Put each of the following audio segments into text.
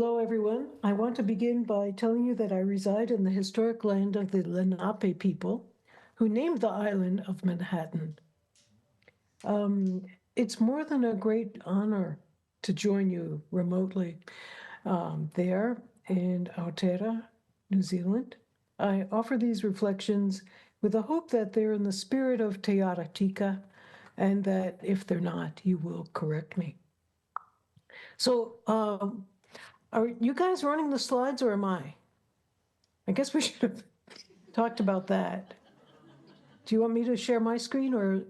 Hello, everyone. I want to begin by telling you that I reside in the historic land of the Lenape people, who named the island of Manhattan. It's more than a great honor to join you remotely there in Aotearoa, New Zealand. I offer these reflections with the hope that they're in the spirit of Te Ara Tika, and that if they're not, you will correct me. So, are you guys running the slides or am I? I guess we should have talked about that. Do you want me to share my screen or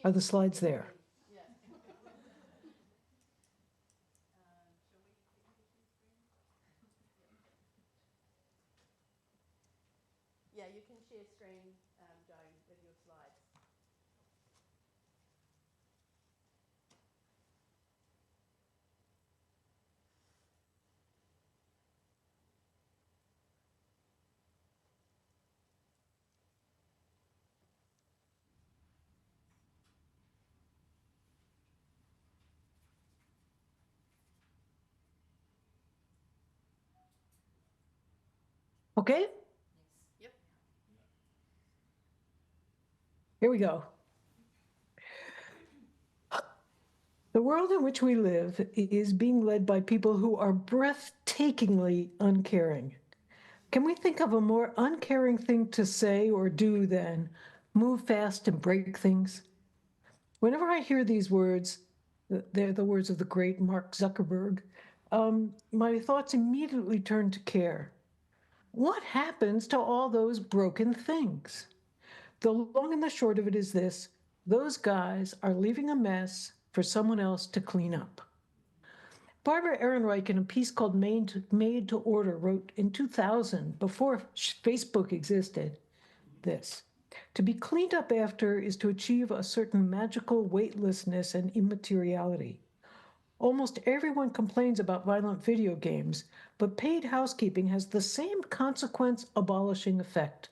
are the slides there? Yeah, you can share screen, Joan, with your slides. Okay, Yep. here we go. The world in which we live is being led by people who are breathtakingly uncaring. Can we think of a more uncaring thing to say or do than move fast and break things? Whenever I hear these words, they're the words of the great Mark Zuckerberg, my thoughts immediately turn to care. What happens to all those broken things? The long and the short of it is this: those guys are leaving a mess for someone else to clean up. Barbara Ehrenreich, in a piece called Made to Order, wrote in 2000, before Facebook existed, this: to be cleaned up after is to achieve a certain magical weightlessness and immateriality. Almost everyone complains about violent video games, but paid housekeeping has the same consequence-abolishing effect.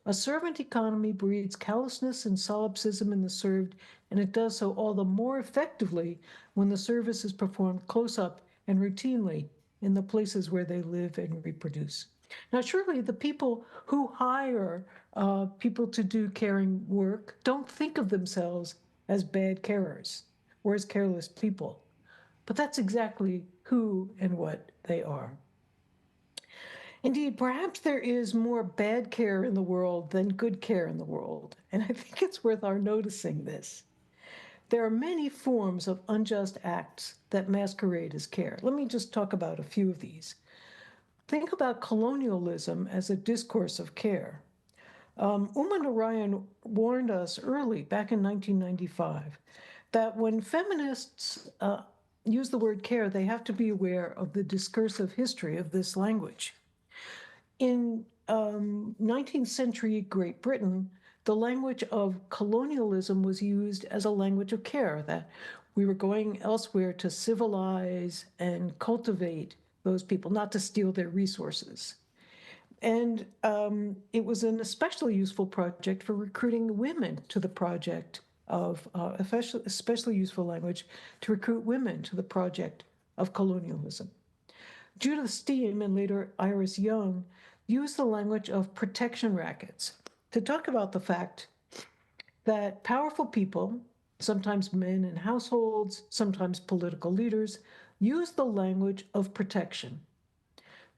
A servant economy breeds callousness and solipsism in the served, and it does so all the more effectively when the service is performed close up and routinely in the places where they live and reproduce. Now, surely the people who hire people to do caring work don't think of themselves as bad carers or as careless people, but that's exactly who and what they are. Indeed, perhaps there is more bad care in the world than good care in the world, and I think it's worth our noticing this. There are many forms of unjust acts that masquerade as care. Let me just talk about a few of these. Think about colonialism as a discourse of care. Uma Narayan warned us early, back in 1995, that when feminists use the word care, they have to be aware of the discursive history of this language. In 19th century Great Britain, the language of colonialism was used as a language of care, that we were going elsewhere to civilize and cultivate those people, not to steal their resources. And it was an especially useful project for recruiting women to the project of, especially useful language to recruit women to the project of colonialism. Judith Steam and later Iris Young used the language of protection rackets to talk about the fact that powerful people, sometimes men in households, sometimes political leaders, use the language of protection.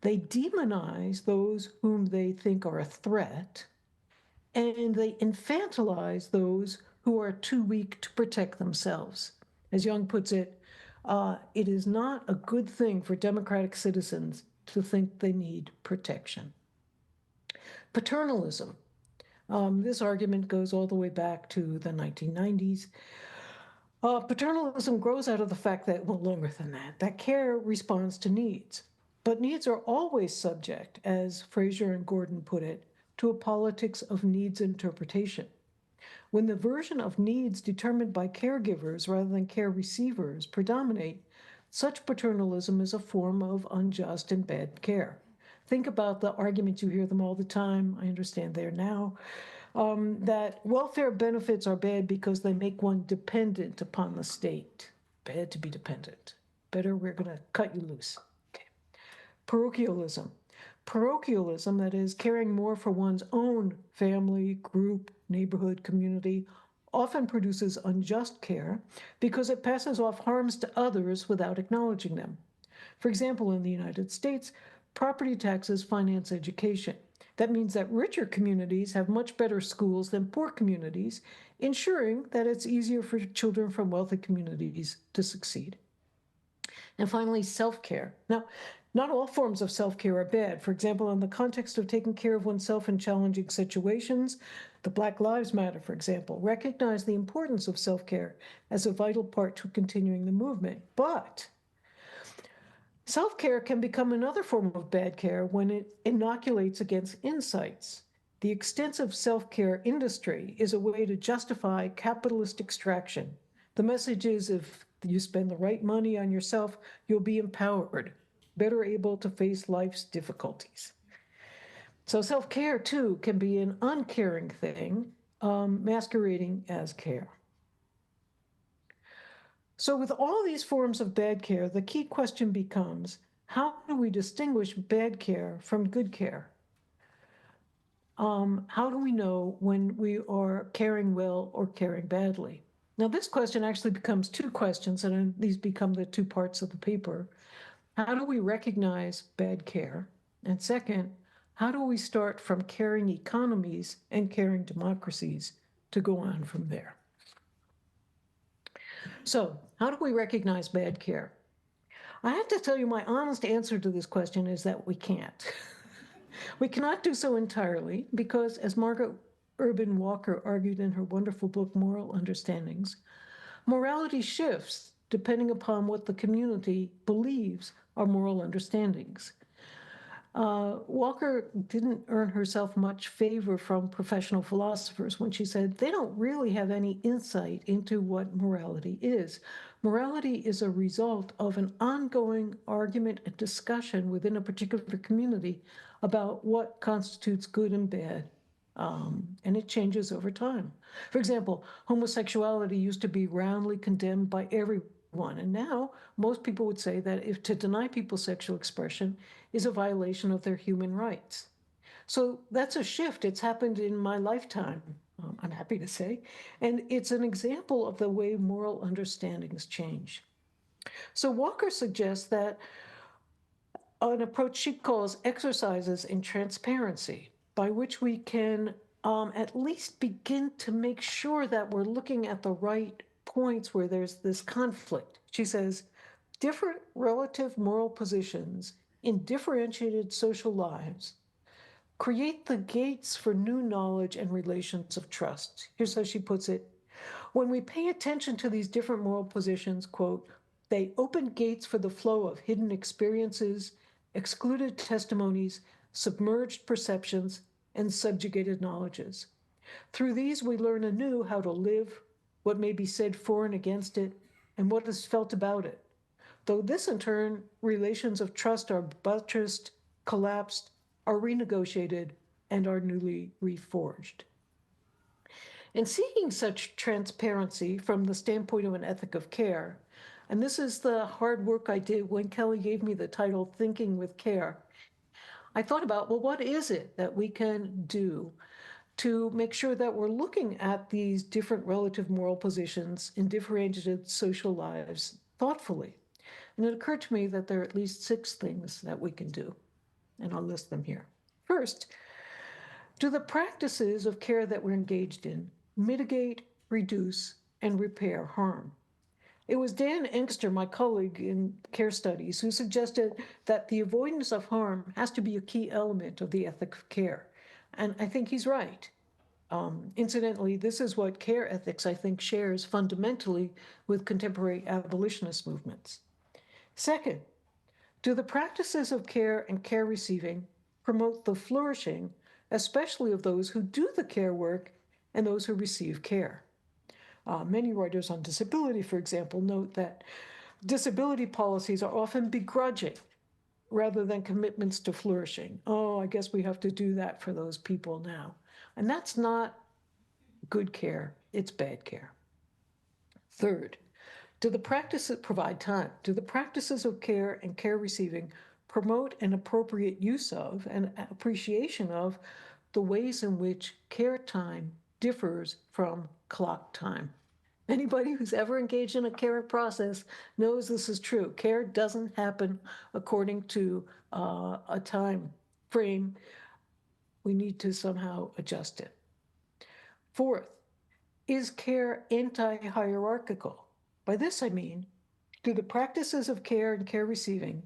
They demonize those whom they think are a threat, and they infantilize those who are too weak to protect themselves. As Young puts it, it is not a good thing for democratic citizens to think they need protection. Paternalism. This argument goes all the way back to the 1990s. Paternalism grows out of the fact that, well, longer than that care responds to needs. But needs are always subject, as Fraser and Gordon put it, to a politics of needs interpretation. When the version of needs determined by caregivers rather than care receivers predominate, such paternalism is a form of unjust and bad care. Think about the arguments, you hear them all the time, I understand they're now, that welfare benefits are bad because they make one dependent upon the state. Bad to be dependent. better, we're going to cut you loose. Okay. Parochialism. Parochialism, that is, caring more for one's own family, group, neighborhood, community, often produces unjust care because it passes off harms to others without acknowledging them. For example, in the United States, property taxes finance education. That means that richer communities have much better schools than poor communities, ensuring that it's easier for children from wealthy communities to succeed. And finally, self-care. Now, not all forms of self-care are bad. For example, in the context of taking care of oneself in challenging situations, the Black Lives Matter, for example, recognize the importance of self-care as a vital part to continuing the movement. But self-care can become another form of bad care when it inoculates against insights. The extensive self-care industry is a way to justify capitalist extraction. The message is if you spend the right money on yourself, you'll be empowered, better able to face life's difficulties. So self-care, too, can be an uncaring thing, masquerading as care. So with all these forms of bad care, the key question becomes, how do we distinguish bad care from good care? How do we know when we are caring well or caring badly? Now, this question actually becomes two questions, and these become the two parts of the paper. How do we recognize bad care? And second, how do we start from caring economies and caring democracies to go on from there? So, how do we recognize bad care? I have to tell you, my honest answer to this question is that we can't. We cannot do so entirely because, as Margaret Urban Walker argued in her wonderful book, Moral Understandings, morality shifts depending upon what the community believes are moral understandings. Walker didn't earn herself much favor from professional philosophers when she said they don't really have any insight into what morality is. Morality is a result of an ongoing argument and discussion within a particular community about what constitutes good and bad, and it changes over time. For example, homosexuality used to be roundly condemned by everyone, and now most people would say that if to deny people sexual expression is a violation of their human rights. So that's a shift. It's happened in my lifetime, I'm happy to say, and it's an example of the way moral understandings change. So Walker suggests that an approach she calls exercises in transparency, by which we can at least begin to make sure that we're looking at the right points where there's this conflict. She says, different relative moral positions in differentiated social lives create the gates for new knowledge and relations of trust. Here's how she puts it. When we pay attention to these different moral positions, quote, they open gates for the flow of hidden experiences, excluded testimonies, submerged perceptions, and subjugated knowledges. Through these, we learn anew how to live, what may be said for and against it, and what is felt about it. Though this, in turn, relations of trust are buttressed, collapsed, are renegotiated, and are newly reforged. In seeking such transparency from the standpoint of an ethic of care, and this is the hard work I did when Kelly gave me the title Thinking with Care, I thought about, well, what is it that we can do to make sure that we're looking at these different relative moral positions in differentiated social lives thoughtfully? And it occurred to me that there are at least 6 things that we can do, and I'll list them here. First, do the practices of care that we're engaged in mitigate, reduce, and repair harm? It was Dan Engster, my colleague in care studies, who suggested that the avoidance of harm has to be a key element of the ethic of care. And I think he's right. Incidentally, this is what care ethics, I think, shares fundamentally with contemporary abolitionist movements. Second, do the practices of care and care receiving promote the flourishing, especially of those who do the care work and those who receive care? Many writers on disability, for example, note that disability policies are often begrudging rather than commitments to flourishing. Oh, I guess we have to do that for those people now. And that's not good care, it's bad care. Third, Do the practices provide time? Do the practices of care and care receiving promote an appropriate use of and appreciation of the ways in which care time differs from clock time? Anybody who's ever engaged in a care process knows this is true. Care doesn't happen according to a time frame. We need to somehow adjust it. Fourth, is care anti-hierarchical? By this I mean, do the practices of care and care receiving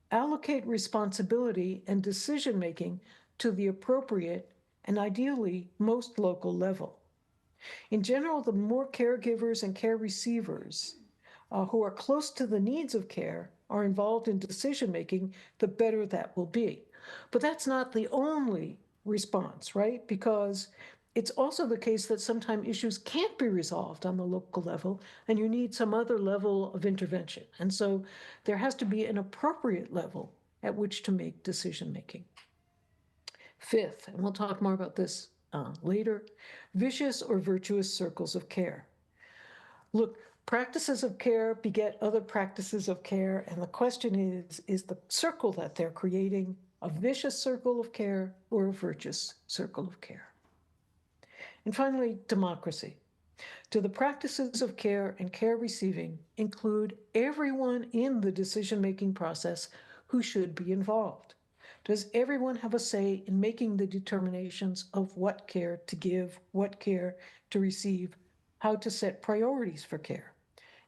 allocate responsibility and decision-making to the appropriate and ideally most local level? In general, the more caregivers and care receivers who are close to the needs of care are involved in decision-making, the better that will be. But that's not the only response, right? Because it's also the case that sometimes issues can't be resolved on the local level and you need some other level of intervention. And so there has to be an appropriate level at which to make decision-making. Fifth, and we'll talk more about this later, vicious or virtuous circles of care. Look, practices of care beget other practices of care, and the question is the circle that they're creating a vicious circle of care or a virtuous circle of care? And finally, democracy. Do the practices of care and care receiving include everyone in the decision-making process who should be involved? Does everyone have a say in making the determinations of what care to give, what care to receive, how to set priorities for care?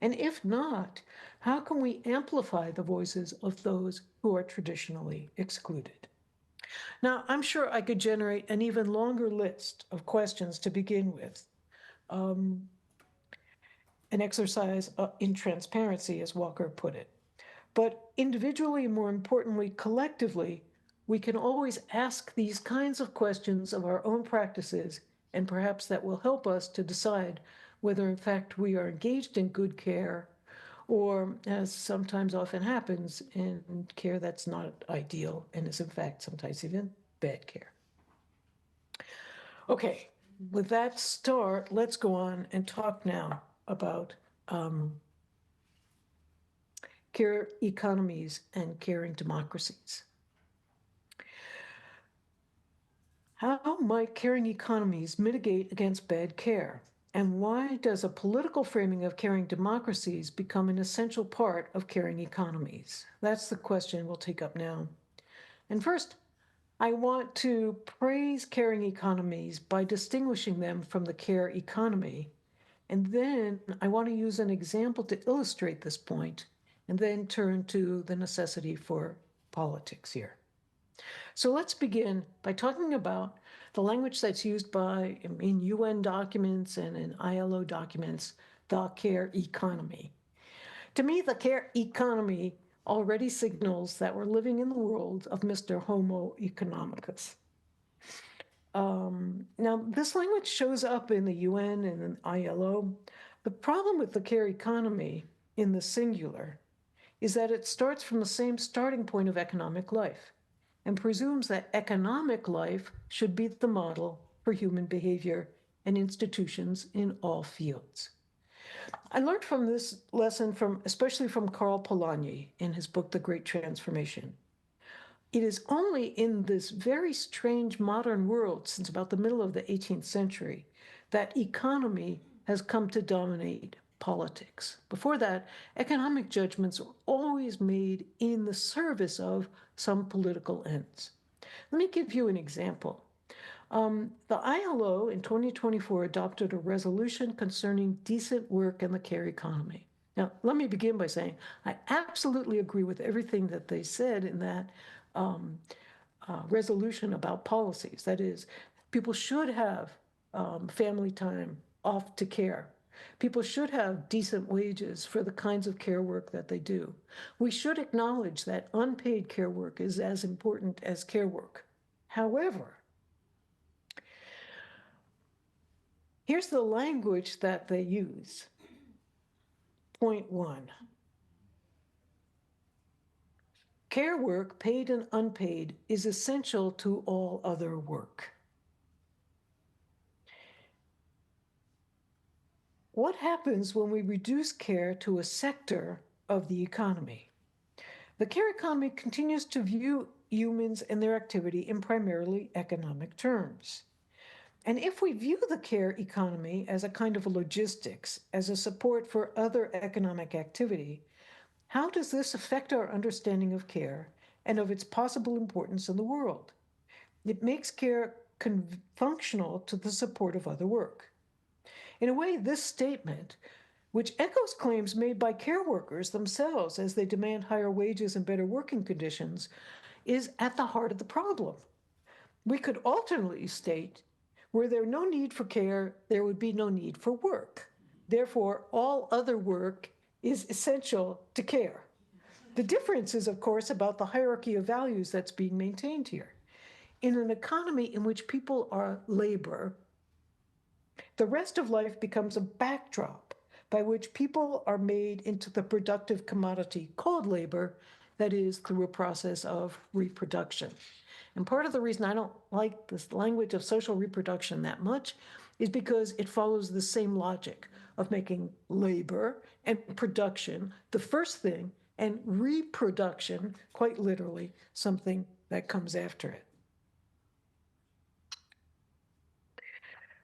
And if not, how can we amplify the voices of those who are traditionally excluded? Now, I'm sure I could generate an even longer list of questions to begin with. An exercise in transparency, as Walker put it. But individually, more importantly, collectively, we can always ask these kinds of questions of our own practices, and perhaps that will help us to decide whether, in fact, we are engaged in good care, or, as sometimes often happens, in care that's not ideal and is, in fact, sometimes even bad care. Okay, with that start, let's go on and talk now about care economies and caring democracies. How might caring economies mitigate against bad care? And why does a political framing of caring democracies become an essential part of caring economies? That's the question we'll take up now. And first, I want to praise caring economies by distinguishing them from the care economy. And then I want to use an example to illustrate this point, and then turn to the necessity for politics here. So let's begin by talking about the language that's used in UN documents and in ILO documents, the care economy. To me, the care economy already signals that we're living in the world of Mr. Homo economicus. Now, this language shows up in the UN and in ILO. The problem with the care economy in the singular is that it starts from the same starting point of economic life and presumes that economic life should be the model for human behavior and institutions in all fields. I learned from this lesson especially from Karl Polanyi in his book, The Great Transformation. It is only in this very strange modern world since about the middle of the 18th century that economy has come to dominate politics. Before that, economic judgments were always made in the service of some political ends. Let me give you an example. The ILO in 2024 adopted a resolution concerning decent work and the care economy. Now, let me begin by saying I absolutely agree with everything that they said in that resolution about policies. That is, people should have family time off to care. People should have decent wages for the kinds of care work that they do. We should acknowledge that unpaid care work is as important as care work. However, here's the language that they use. Point 1. Care work, paid and unpaid, is essential to all other work. What happens when we reduce care to a sector of the economy? The care economy continues to view humans and their activity in primarily economic terms. And if we view the care economy as a kind of a logistics, as a support for other economic activity, how does this affect our understanding of care and of its possible importance in the world? It makes care functional to the support of other work. In a way, this statement, which echoes claims made by care workers themselves as they demand higher wages and better working conditions, is at the heart of the problem. We could alternately state, were there no need for care, there would be no need for work. Therefore, all other work is essential to care. The difference is, of course, about the hierarchy of values that's being maintained here. In an economy in which people are labor, the rest of life becomes a backdrop by which people are made into the productive commodity called labor, that is, through a process of reproduction. And part of the reason I don't like this language of social reproduction that much is because it follows the same logic of making labor and production the first thing, and reproduction, quite literally, something that comes after it.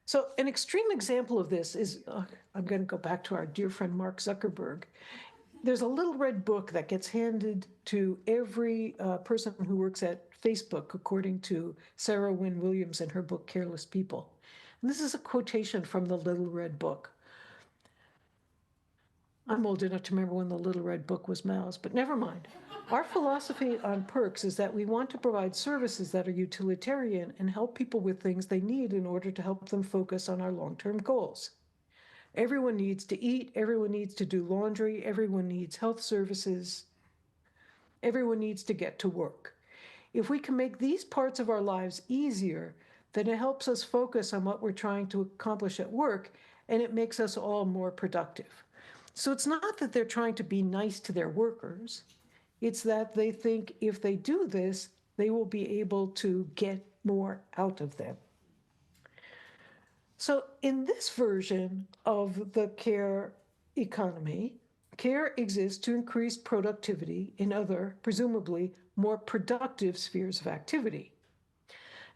So an extreme example of this is, I'm going to go back to our dear friend Mark Zuckerberg. There's a little red book that gets handed to every person who works at Facebook, according to Sarah Wynne Williams in her book, Careless People. And this is a quotation from the Little Red Book. I'm old enough to remember when the Little Red Book was moused, but never mind. Our philosophy on perks is that we want to provide services that are utilitarian and help people with things they need in order to help them focus on our long-term goals. Everyone needs to eat, everyone needs to do laundry, everyone needs health services, everyone needs to get to work. If we can make these parts of our lives easier, then it helps us focus on what we're trying to accomplish at work, and it makes us all more productive. So it's not that they're trying to be nice to their workers. It's that they think if they do this, they will be able to get more out of them. So in this version of the care economy, care exists to increase productivity in other, presumably more productive spheres of activity.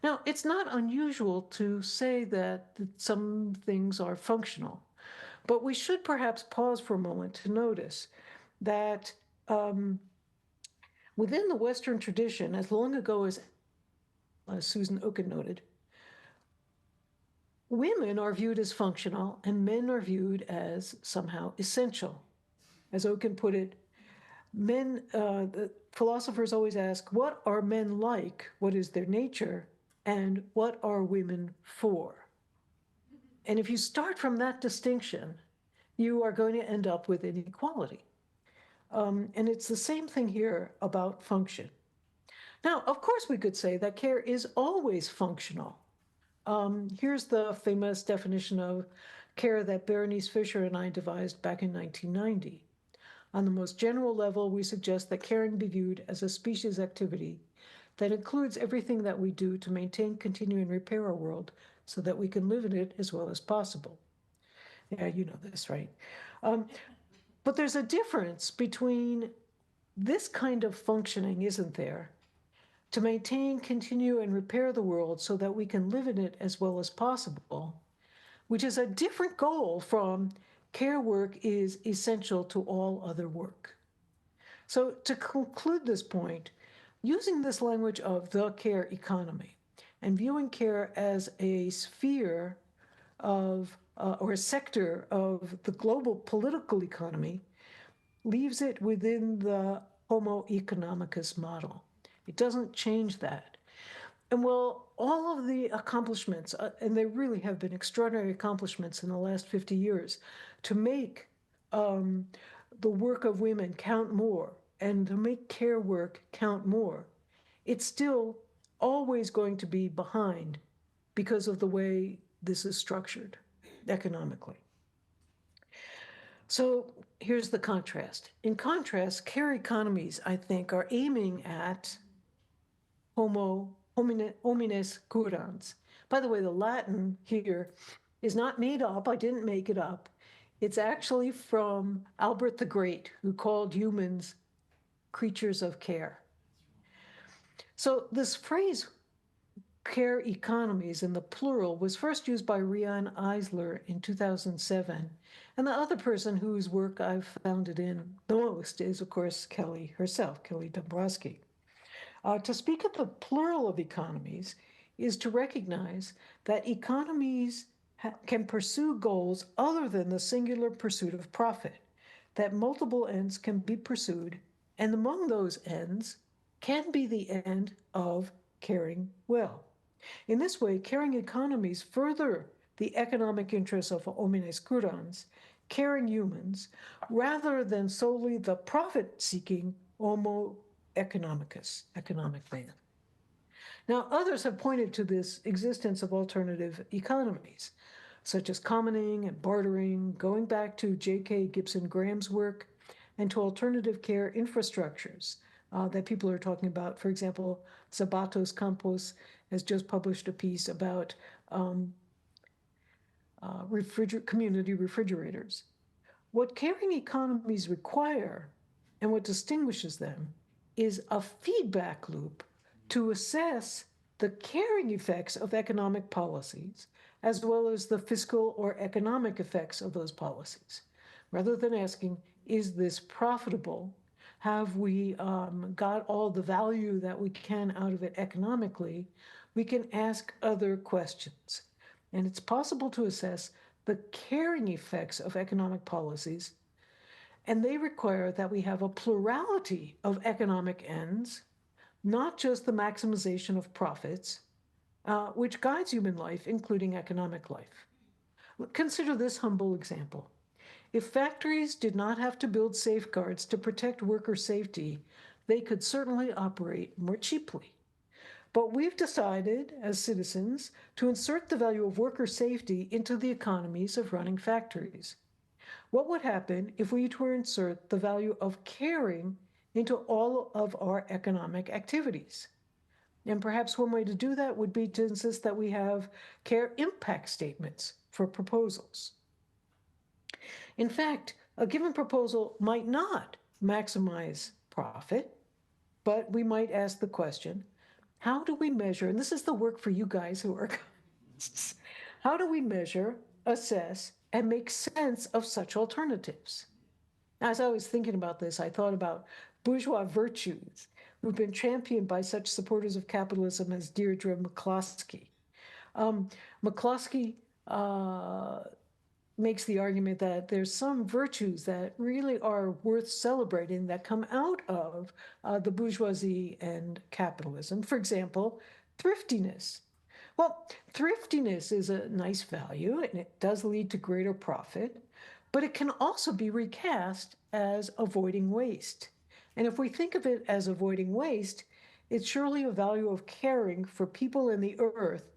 Now, it's not unusual to say that some things are functional, but we should perhaps pause for a moment to notice that within the Western tradition, as long ago as Susan Oken noted, women are viewed as functional and men are viewed as somehow essential. As Oken put it, the philosophers always ask, what are men like? What is their nature? And what are women for? And if you start from that distinction, you are going to end up with inequality. And it's the same thing here about function. Now, of course, we could say that care is always functional. Here's the famous definition of care that Berenice Fisher and I devised back in 1990. On the most general level, we suggest that caring be viewed as a species activity that includes everything that we do to maintain, continue, and repair our world so that we can live in it as well as possible. Yeah, you know this, right? But there's a difference between this kind of functioning, isn't there? To maintain, continue, and repair the world so that we can live in it as well as possible, which is a different goal from care work is essential to all other work. So to conclude this point, using this language of the care economy and viewing care as a sphere of, or a sector of the global political economy leaves it within the Homo economicus model. It doesn't change that. And well, all of the accomplishments, and they really have been extraordinary accomplishments in the last 50 years, to make the work of women count more and to make care work count more, it's still always going to be behind because of the way this is structured economically. So here's the contrast. In contrast, care economies, I think, are aiming at homines curans. By the way, the Latin here is not made up. I didn't make it up. It's actually from Albert the Great, who called humans creatures of care. So this phrase, care economies in the plural, was first used by Riane Eisler in 2007. And the other person whose work I've found it in the most is, of course, Kelly herself, Kelly Dombrowski. To speak of the plural of economies is to recognize that economies can pursue goals other than the singular pursuit of profit, that multiple ends can be pursued, and among those ends can be the end of caring well. In this way, caring economies further the economic interests of homines curans, caring humans, rather than solely the profit-seeking homo economicus, economic man. Now, others have pointed to this existence of alternative economies, such as commoning and bartering, going back to J.K. Gibson Graham's work, and to alternative care infrastructures that people are talking about. For example, Zabatos Campos has just published a piece about community refrigerators. What caring economies require and what distinguishes them is a feedback loop to assess the caring effects of economic policies, as well as the fiscal or economic effects of those policies. Rather than asking, is this profitable? Have we got all the value that we can out of it economically? We can ask other questions. And it's possible to assess the caring effects of economic policies, and they require that we have a plurality of economic ends, not just the maximization of profits, which guides human life, including economic life. Consider this humble example. If factories did not have to build safeguards to protect worker safety, they could certainly operate more cheaply. But we've decided, as citizens, to insert the value of worker safety into the economies of running factories. What would happen if we were to insert the value of caring into all of our economic activities? And perhaps one way to do that would be to insist that we have care impact statements for proposals. In fact, a given proposal might not maximize profit, but we might ask the question, how do we measure, and this is the work for you guys who are economists, how do we measure, assess, and make sense of such alternatives? As I was thinking about this, I thought about bourgeois virtues who've been championed by such supporters of capitalism as Deirdre McCloskey. McCloskey makes the argument that there's some virtues that really are worth celebrating that come out of the bourgeoisie and capitalism. For example, thriftiness. Well, thriftiness is a nice value and it does lead to greater profit, but it can also be recast as avoiding waste. And if we think of it as avoiding waste, it's surely a value of caring for people and the earth,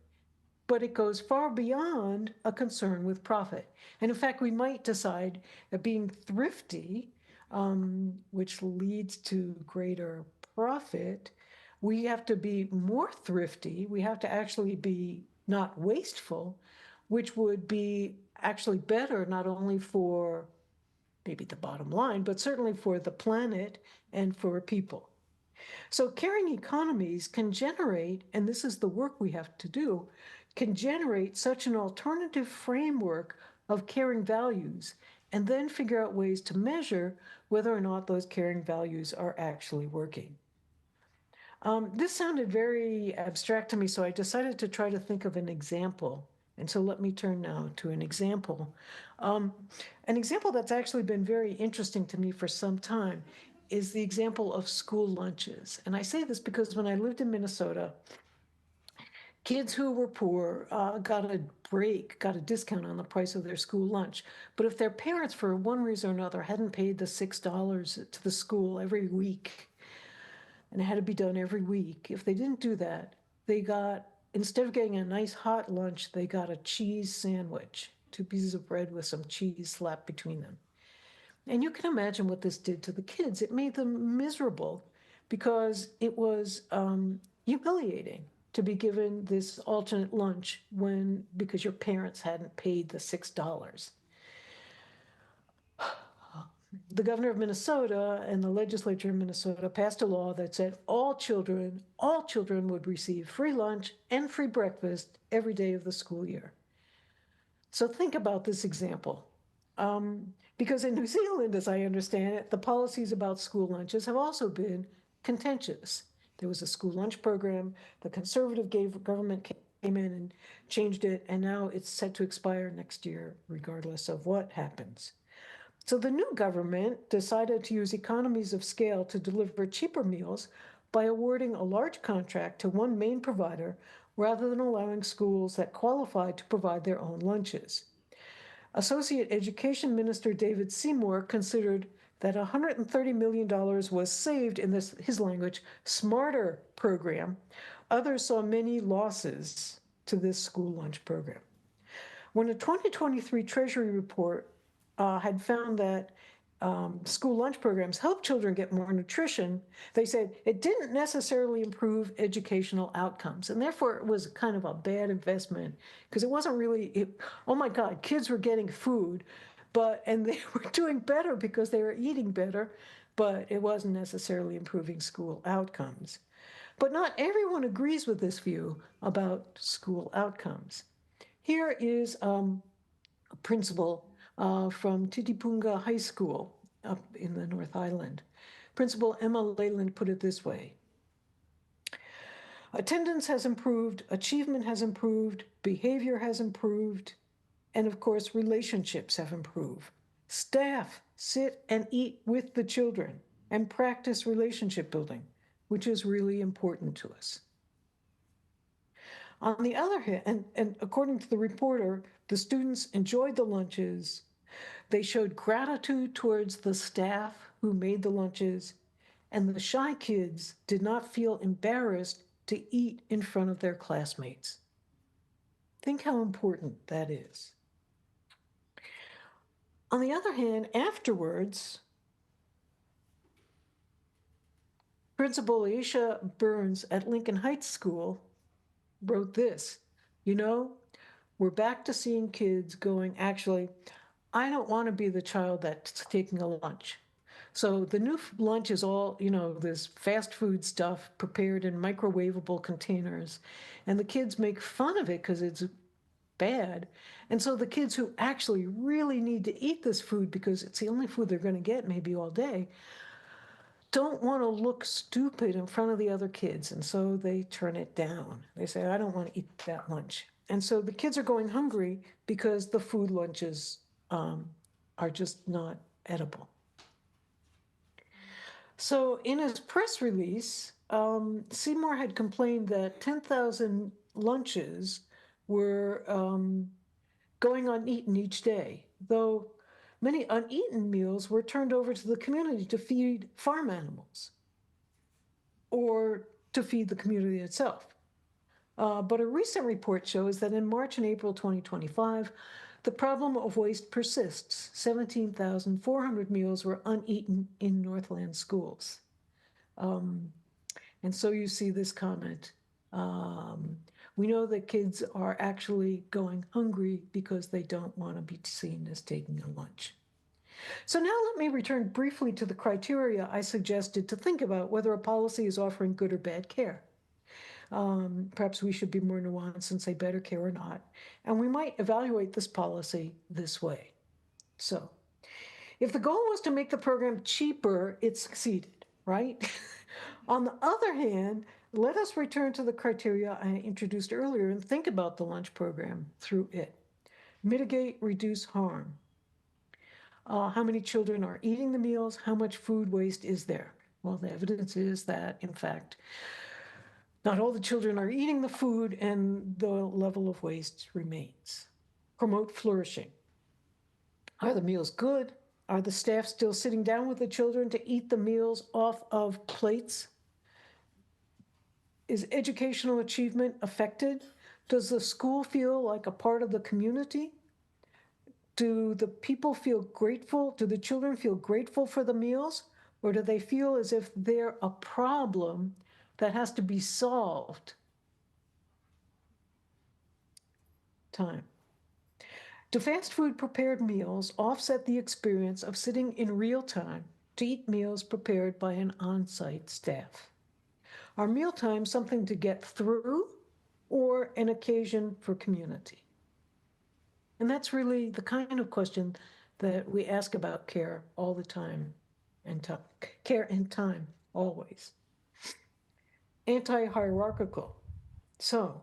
but it goes far beyond a concern with profit. And in fact, we might decide that being thrifty, which leads to greater profit, we have to be more thrifty. We have to actually be not wasteful, which would be actually better not only for maybe the bottom line, but certainly for the planet and for people. So caring economies can generate, and this is the work we have to do, can generate such an alternative framework of caring values and then figure out ways to measure whether or not those caring values are actually working. This sounded very abstract to me, so I decided to try to think of an example. And so let me turn now to an example. An example that's actually been very interesting to me for some time is the example of school lunches. And I say this because when I lived in Minnesota, kids who were poor got a discount on the price of their school lunch. But if their parents, for one reason or another, hadn't paid the $6 to the school every week, and it had to be done every week, if they didn't do that, they got, instead of getting a nice hot lunch, they got a cheese sandwich, 2 pieces of bread with some cheese slapped between them. And you can imagine what this did to the kids. It made them miserable because it was humiliating to be given this alternate lunch because your parents hadn't paid the $6. the governor of Minnesota and the legislature in Minnesota passed a law that said all children would receive free lunch and free breakfast every day of the school year. So think about this example. Because in New Zealand, as I understand it, the policies about school lunches have also been contentious. There was a school lunch program, the conservative government came in and changed it, and now it's set to expire next year, regardless of what happens. So the new government decided to use economies of scale to deliver cheaper meals by awarding a large contract to one main provider rather than allowing schools that qualified to provide their own lunches. Associate Education Minister David Seymour considered that $130 million was saved in this, his language, smarter program. Others saw many losses to this school lunch program. When a 2023 Treasury report had found that school lunch programs help children get more nutrition, they said it didn't necessarily improve educational outcomes. And therefore, it was kind of a bad investment because it wasn't really, oh my God, kids were getting food, and they were doing better because they were eating better, but it wasn't necessarily improving school outcomes. But not everyone agrees with this view about school outcomes. Here is a principal from Titipunga High School up in the North Island. Principal Emma Leyland put it this way: attendance has improved, achievement has improved, behavior has improved, and of course, relationships have improved. Staff sit and eat with the children and practice relationship building, which is really important to us. On the other hand, and according to the reporter, the students enjoyed the lunches. They showed gratitude towards the staff who made the lunches, and the shy kids did not feel embarrassed to eat in front of their classmates. Think how important that is. On the other hand, afterwards, Principal Aisha Burns at Lincoln Heights School wrote this: you know, we're back to seeing kids going, actually, I don't want to be the child that's taking a lunch. So the new lunch is all, this fast food stuff prepared in microwavable containers. And the kids make fun of it because it's bad. And so the kids who actually really need to eat this food because it's the only food they're going to get maybe all day don't want to look stupid in front of the other kids. And so they turn it down. They say, I don't want to eat that lunch. And so the kids are going hungry because the food lunches are just not edible. So in his press release, Seymour had complained that 10,000 lunches were going uneaten each day, though many uneaten meals were turned over to the community to feed farm animals or to feed the community itself. But a recent report shows that in March and April 2025, the problem of waste persists. 17,400 meals were uneaten in Northland schools. And so you see this comment. We know that kids are actually going hungry because they don't want to be seen as taking a lunch. So now let me return briefly to the criteria I suggested to think about whether a policy is offering good or bad care. Perhaps we should be more nuanced and say better care or not. And we might evaluate this policy this way. So if the goal was to make the program cheaper, it succeeded, right? On the other hand, let us return to the criteria I introduced earlier and think about the lunch program through it. Mitigate, reduce harm. How many children are eating the meals? How much food waste is there? Well, the evidence is that, in fact, not all the children are eating the food and the level of waste remains. Promote flourishing. Are the meals good? Are the staff still sitting down with the children to eat the meals off of plates? Is educational achievement affected? Does the school feel like a part of the community? Do the people feel grateful? Do the children feel grateful for the meals? Or do they feel as if they're a problem that has to be solved? Time. Do fast food prepared meals offset the experience of sitting in real time to eat meals prepared by an on-site staff? Are mealtimes something to get through or an occasion for community? And that's really the kind of question that we ask about care all the time, and care and time, always. Anti-hierarchical. So,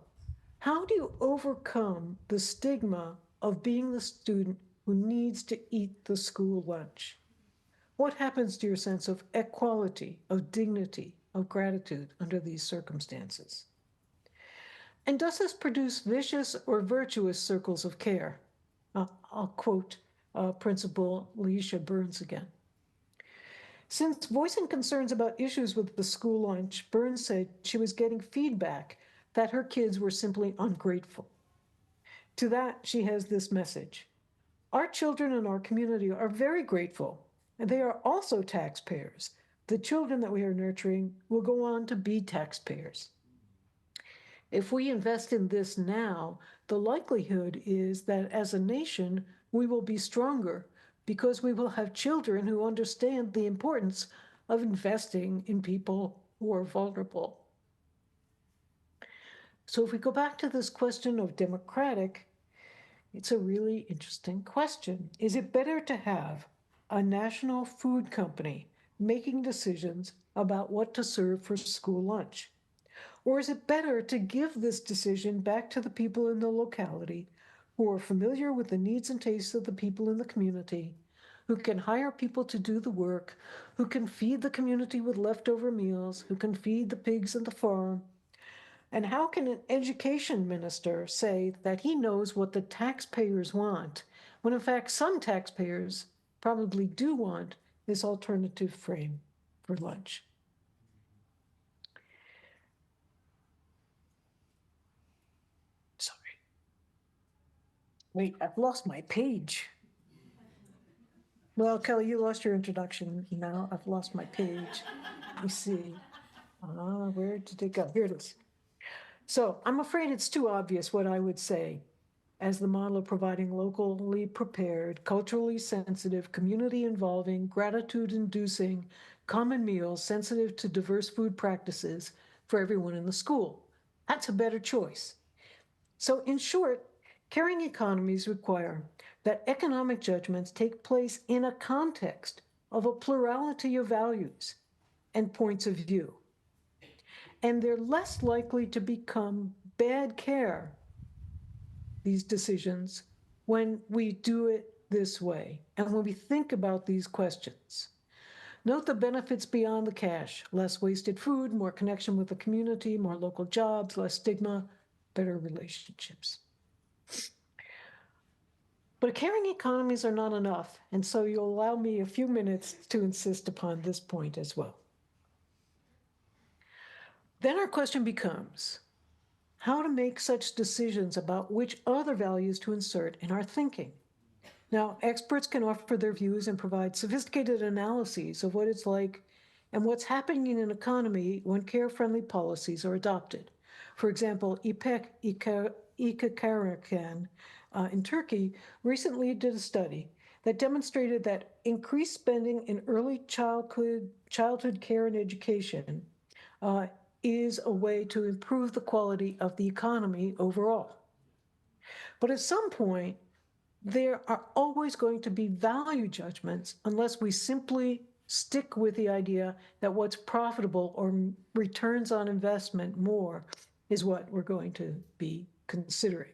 how do you overcome the stigma of being the student who needs to eat the school lunch? What happens to your sense of equality, of dignity, of gratitude under these circumstances? And does this produce vicious or virtuous circles of care? I'll quote Principal Leisha Burns again. Since voicing concerns about issues with the school lunch, Burns said she was getting feedback that her kids were simply ungrateful. To that, she has this message. Our children in our community are very grateful, and they are also taxpayers. The children that we are nurturing will go on to be taxpayers. If we invest in this now, the likelihood is that as a nation, we will be stronger because we will have children who understand the importance of investing in people who are vulnerable. So if we go back to this question of democratic, it's a really interesting question. Is it better to have a national food company making decisions about what to serve for school lunch? Or is it better to give this decision back to the people in the locality who are familiar with the needs and tastes of the people in the community, who can hire people to do the work, who can feed the community with leftover meals, who can feed the pigs in the farm? And how can an education minister say that he knows what the taxpayers want, when in fact some taxpayers probably do want this alternative frame for lunch? Sorry. Wait, I've lost my page. Well, Kelly, you lost your introduction. Now I've lost my page. Let me see. Where did it go? Here it is. So I'm afraid it's too obvious what I would say as the model of providing locally prepared, culturally sensitive, community involving, gratitude inducing, common meals sensitive to diverse food practices for everyone in the school. That's a better choice. So in short, caring economies require that economic judgments take place in a context of a plurality of values and points of view. And they're less likely to become bad care, these decisions, when we do it this way and when we think about these questions. Note the benefits beyond the cash: less wasted food, more connection with the community, more local jobs, less stigma, better relationships. But caring economies are not enough, and so you'll allow me a few minutes to insist upon this point as well. Then our question becomes how to make such decisions about which other values to insert in our thinking. Now, experts can offer their views and provide sophisticated analyses of what it's like and what's happening in an economy when care-friendly policies are adopted. For example, Karakan in Turkey recently did a study that demonstrated that increased spending in early childhood care and education is a way to improve the quality of the economy overall. But at some point, there are always going to be value judgments unless we simply stick with the idea that what's profitable or returns on investment more is what we're going to be considering.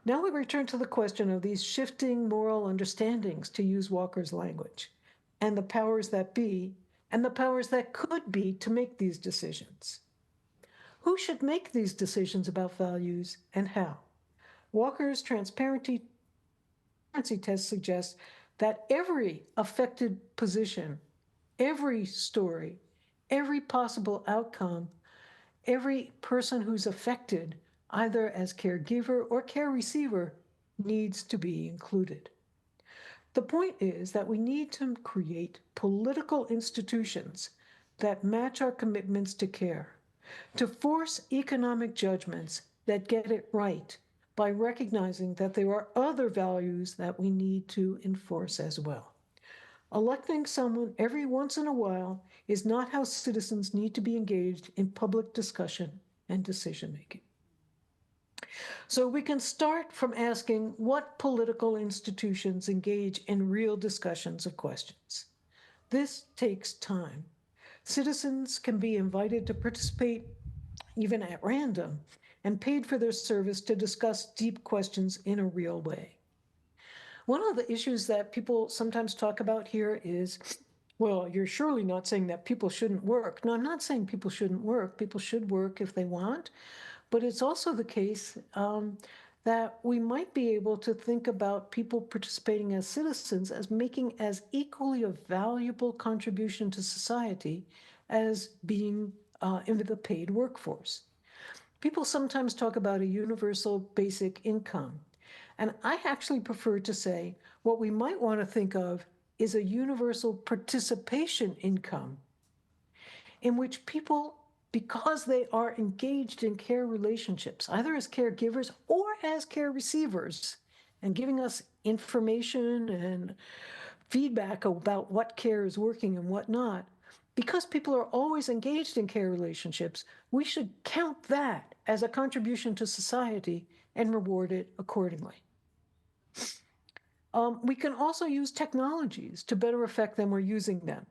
Now we return to the question of these shifting moral understandings, to use Walker's language, and the powers that be, and the powers that could be to make these decisions. Who should make these decisions about values and how? Walker's transparency test suggests that every affected position, every story, every possible outcome, every person who's affected, either as caregiver or care receiver, needs to be included. The point is that we need to create political institutions that match our commitments to care, to force economic judgments that get it right, by recognizing that there are other values that we need to enforce as well. Electing someone every once in a while is not how citizens need to be engaged in public discussion and decision-making. So we can start from asking what political institutions engage in real discussions of questions. This takes time. Citizens can be invited to participate even at random and paid for their service to discuss deep questions in a real way. One of the issues that people sometimes talk about here is, well, you're surely not saying that people shouldn't work. No, I'm not saying people shouldn't work. People should work if they want. But it's also the case that we might be able to think about people participating as citizens as making as equally a valuable contribution to society as being in the paid workforce. People sometimes talk about a universal basic income. And I actually prefer to say what we might want to think of is a universal participation income in which people, because they are engaged in care relationships, either as caregivers or as care receivers, and giving us information and feedback about what care is working and what not, because people are always engaged in care relationships, we should count that as a contribution to society and reward it accordingly. We can also use technologies to better affect them or using them.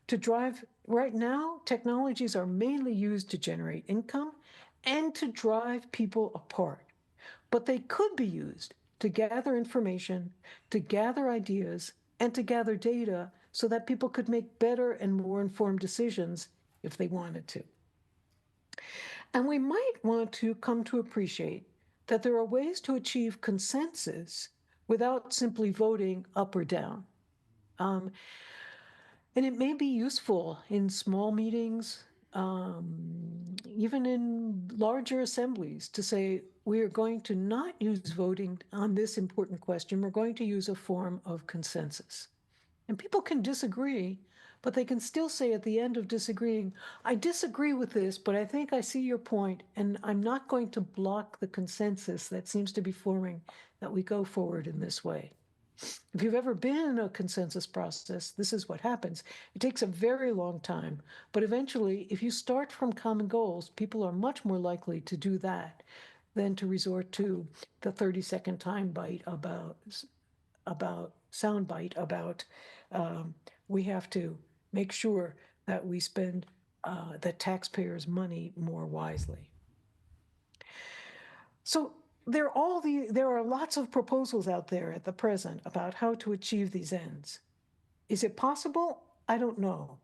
To drive, right now, technologies are mainly used to generate income and to drive people apart. But they could be used to gather information, to gather ideas, and to gather data so that people could make better and more informed decisions if they wanted to. And we might want to come to appreciate that there are ways to achieve consensus without simply voting up or down. And it may be useful in small meetings, even in larger assemblies, to say, we are going to not use voting on this important question. We're going to use a form of consensus. And people can disagree, but they can still say at the end of disagreeing, I disagree with this, but I think I see your point, and I'm not going to block the consensus that seems to be forming that we go forward in this way. If you've ever been in a consensus process, this is what happens. It takes a very long time, but eventually, if you start from common goals, people are much more likely to do that than to resort to the 30-second time bite about soundbite about we have to make sure that we spend the taxpayers' money more wisely. So there are lots of proposals out there at the present about how to achieve these ends. Is it possible? I don't know.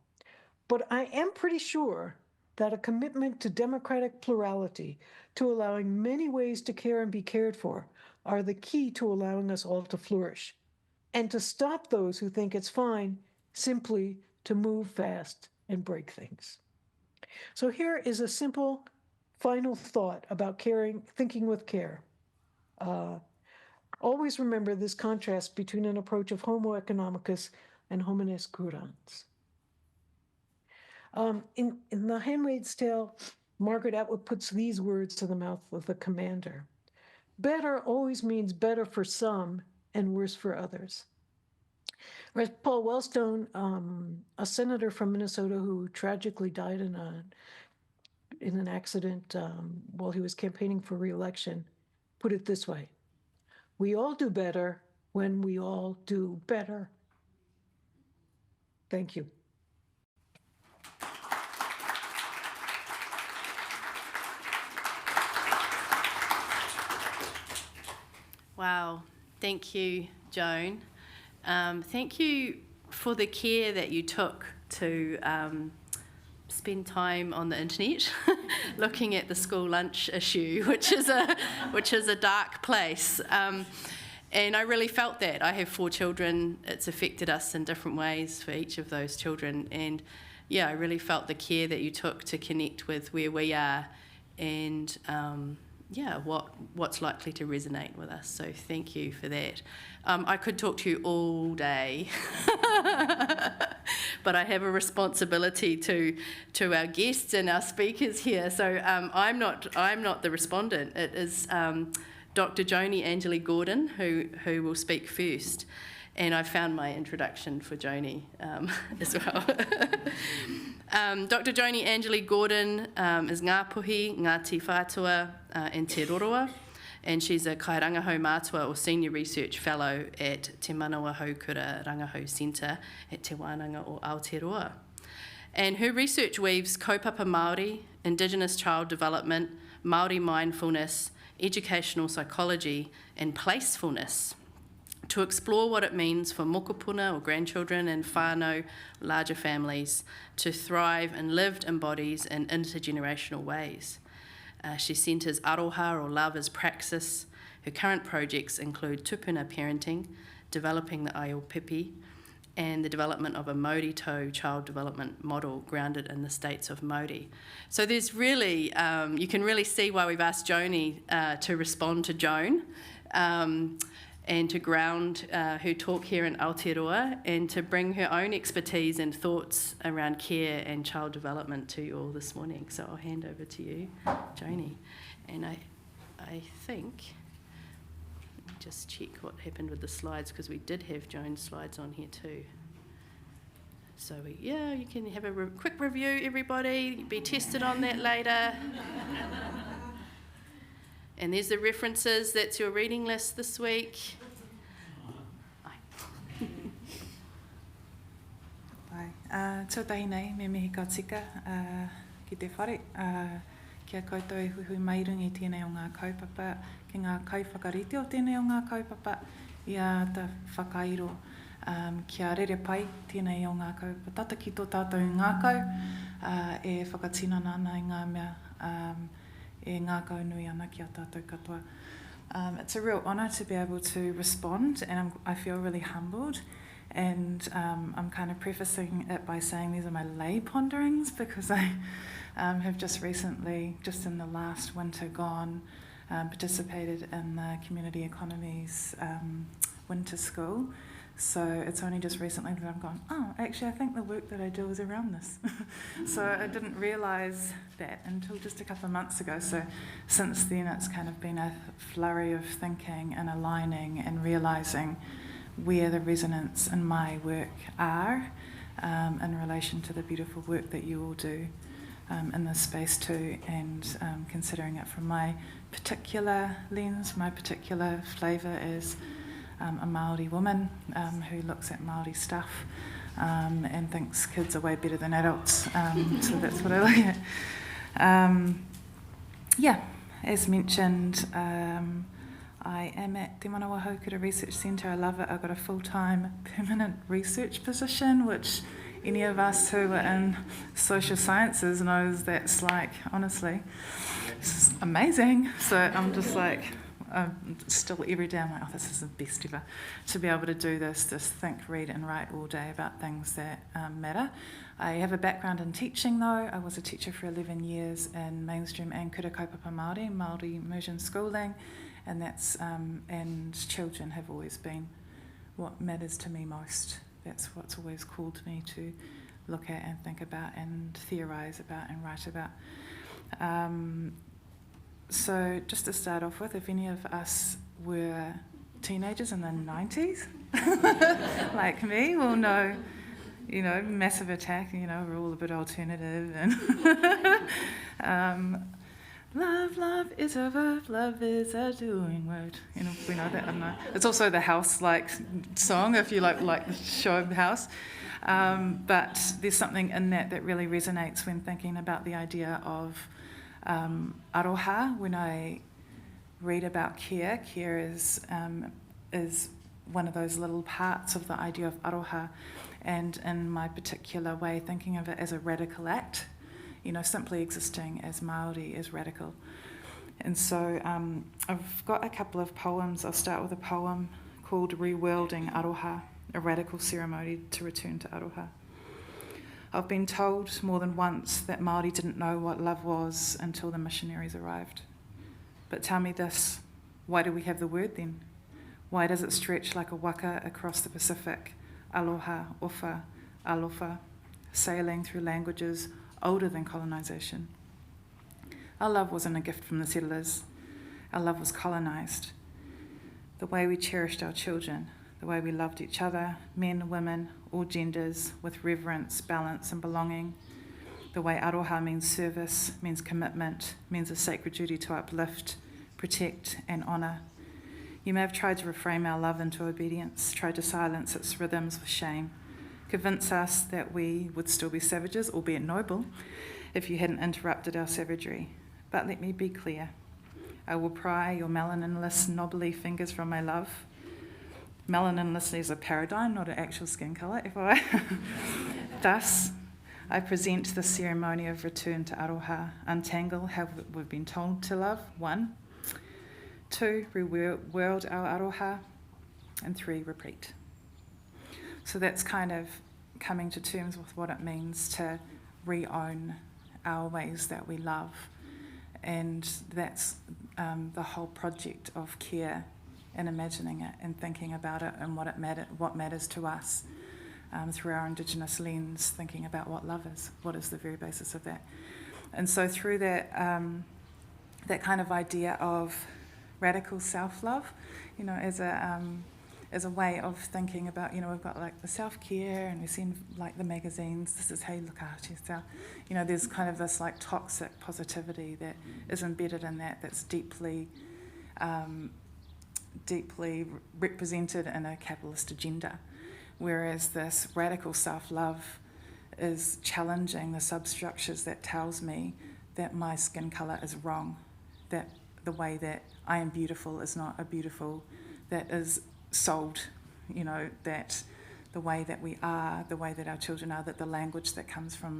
But I am pretty sure that a commitment to democratic plurality, to allowing many ways to care and be cared for, are the key to allowing us all to flourish, and to stop those who think it's fine simply to move fast and break things. So here is a simple final thought about thinking with care. Always remember this contrast between an approach of Homo economicus and Homines curans. In The Handmaid's Tale, Margaret Atwood puts these words to the mouth of the commander. Better always means better for some and worse for others. Whereas Paul Wellstone, a senator from Minnesota who tragically died in an accident while he was campaigning for re-election, put it this way: we all do better when we all do better. Thank you. Wow, thank you, Joan. Thank you for the care that you took to spend time on the internet looking at the school lunch issue, which is a dark place. And I really felt that. I have 4 children. It's affected us in different ways for each of those children. And yeah, I really felt the care that you took to connect with where we are and what's likely to resonate with us. So thank you for that. I could talk to you all day, but I have a responsibility to our guests and our speakers here. So I'm not the respondent. It is Dr Joni Angeli Gordon, who will speak first. And I found my introduction for Joni as well. Dr Joni Angeli Gordon is Ngāpuhi, Ngāti Whātua and Te Roroa, and she's a Kairangahau Mātua or Senior Research Fellow at Te Manawa Haukura Rangahau Centre at Te Wānanga o Aotearoa. And her research weaves kaupapa Māori, Indigenous child development, Māori mindfulness, educational psychology and placefulness to explore what it means for mokopuna or grandchildren and whānau, larger families, to thrive in lived embodies in intergenerational ways. She centres aroha or love as praxis. Her current projects include tupuna parenting, developing the aiōpipi, and the development of a Māori tau child development model grounded in the states of Māori. So there's really, you can really see why we've asked Joni to respond to Joan, and to ground her talk here in Aotearoa and to bring her own expertise and thoughts around care and child development to you all this morning. So I'll hand over to you, Joni. And I think, let me just check what happened with the slides, because we did have Joan's slides on here too. So you can have a quick review, everybody, be tested on that later. And there's the references, that's your reading list this week. Tōtahi nei, me mihi ka tika ki te whare. Kia koutou e huhui mairungi tēnei o ngā kaupapa, ki ngā kauwhakarite o tēnei o ngā kaupapa, ia ta whakairo kia rere pai tēnei o ngā kaupapa. Tata ki tō tātou ngākau, e whakatinana ana i ngā mea, e ngākau nui ana ki a tātou katoa. It's a real honour to be able to respond, and I feel really humbled. And I'm kind of prefacing it by saying these are my lay ponderings, because I have just recently, just in the last winter gone, participated in the Community Economies winter school. So it's only just recently that I've gone, oh, actually I think the work that I do is around this. So I didn't realise that until just a couple of months ago. So since then it's kind of been a flurry of thinking and aligning and realising where the resonance in my work are in relation to the beautiful work that you all do in this space too, and considering it from my particular lens, my particular flavour as a Māori woman who looks at Māori stuff and thinks kids are way better than adults, so that's what I look at. As mentioned, I am at Te Manawa Haukura Research Centre. I love it. I've got a full-time permanent research position, which any of us who are in social sciences knows that's like, honestly, it's amazing. So I'm just like, still every day I'm like, oh, this is the best ever, to be able to do this, just think, read and write all day about things that matter. I have a background in teaching though. I was a teacher for 11 years in mainstream and kura kaupapa Māori immersion schooling, and that's and children have always been what matters to me most. That's what's always called me to look at and think about and theorise about and write about. So just to start off with, if any of us were teenagers in the 90s, like me, will know, Massive Attack, we're all a bit alternative, and love is a verb, love is a doing word. We know that, I don't know. It's also the House song, if you like the show House. But there's something in that really resonates when thinking about the idea of aroha. When I read about care is one of those little parts of the idea of aroha, and in my particular way, thinking of it as a radical act. Simply existing as Māori is radical. And so I've got a couple of poems. I'll start with a poem called Rewilding Aroha, a radical ceremony to return to aroha. I've been told more than once that Māori didn't know what love was until the missionaries arrived. But tell me this, why do we have the word then? Why does it stretch like a waka across the Pacific? Aloha, ofa, alofa, sailing through languages older than colonisation. Our love wasn't a gift from the settlers. our love was colonised. The way we cherished our children, the way we loved each other, men, women, all genders, with reverence, balance and belonging. The way aroha means service, means commitment, means a sacred duty to uplift, protect and honour. You may have tried to reframe our love into obedience, tried to silence its rhythms with shame, convince us that we would still be savages, albeit noble, if you hadn't interrupted our savagery. But let me be clear. I will pry your melaninless, knobbly fingers from my love. Melaninless is a paradigm, not an actual skin colour, FYI. Thus, I present the ceremony of return to aroha, untangle how we've been told to love, 1. 2, reworld our aroha, and 3, repeat. So that's kind of coming to terms with what it means to re-own our ways that we love. And that's the whole project of care and imagining it and thinking about it and what matters to us through our Indigenous lens, thinking about what love is, what is the very basis of that. And so through that, that kind of idea of radical self-love, you know, as a way of thinking about, you know, we've got like the self-care and we've seen like the magazines, this is how you look after yourself. You know, there's kind of this like toxic positivity that is embedded in that, that's deeply represented in a capitalist agenda. Whereas this radical self-love is challenging the substructures that tells me that my skin colour is wrong, that the way that I am beautiful is not a beautiful that is sold, you know, that the way that we are, the way that our children are, that the language that comes from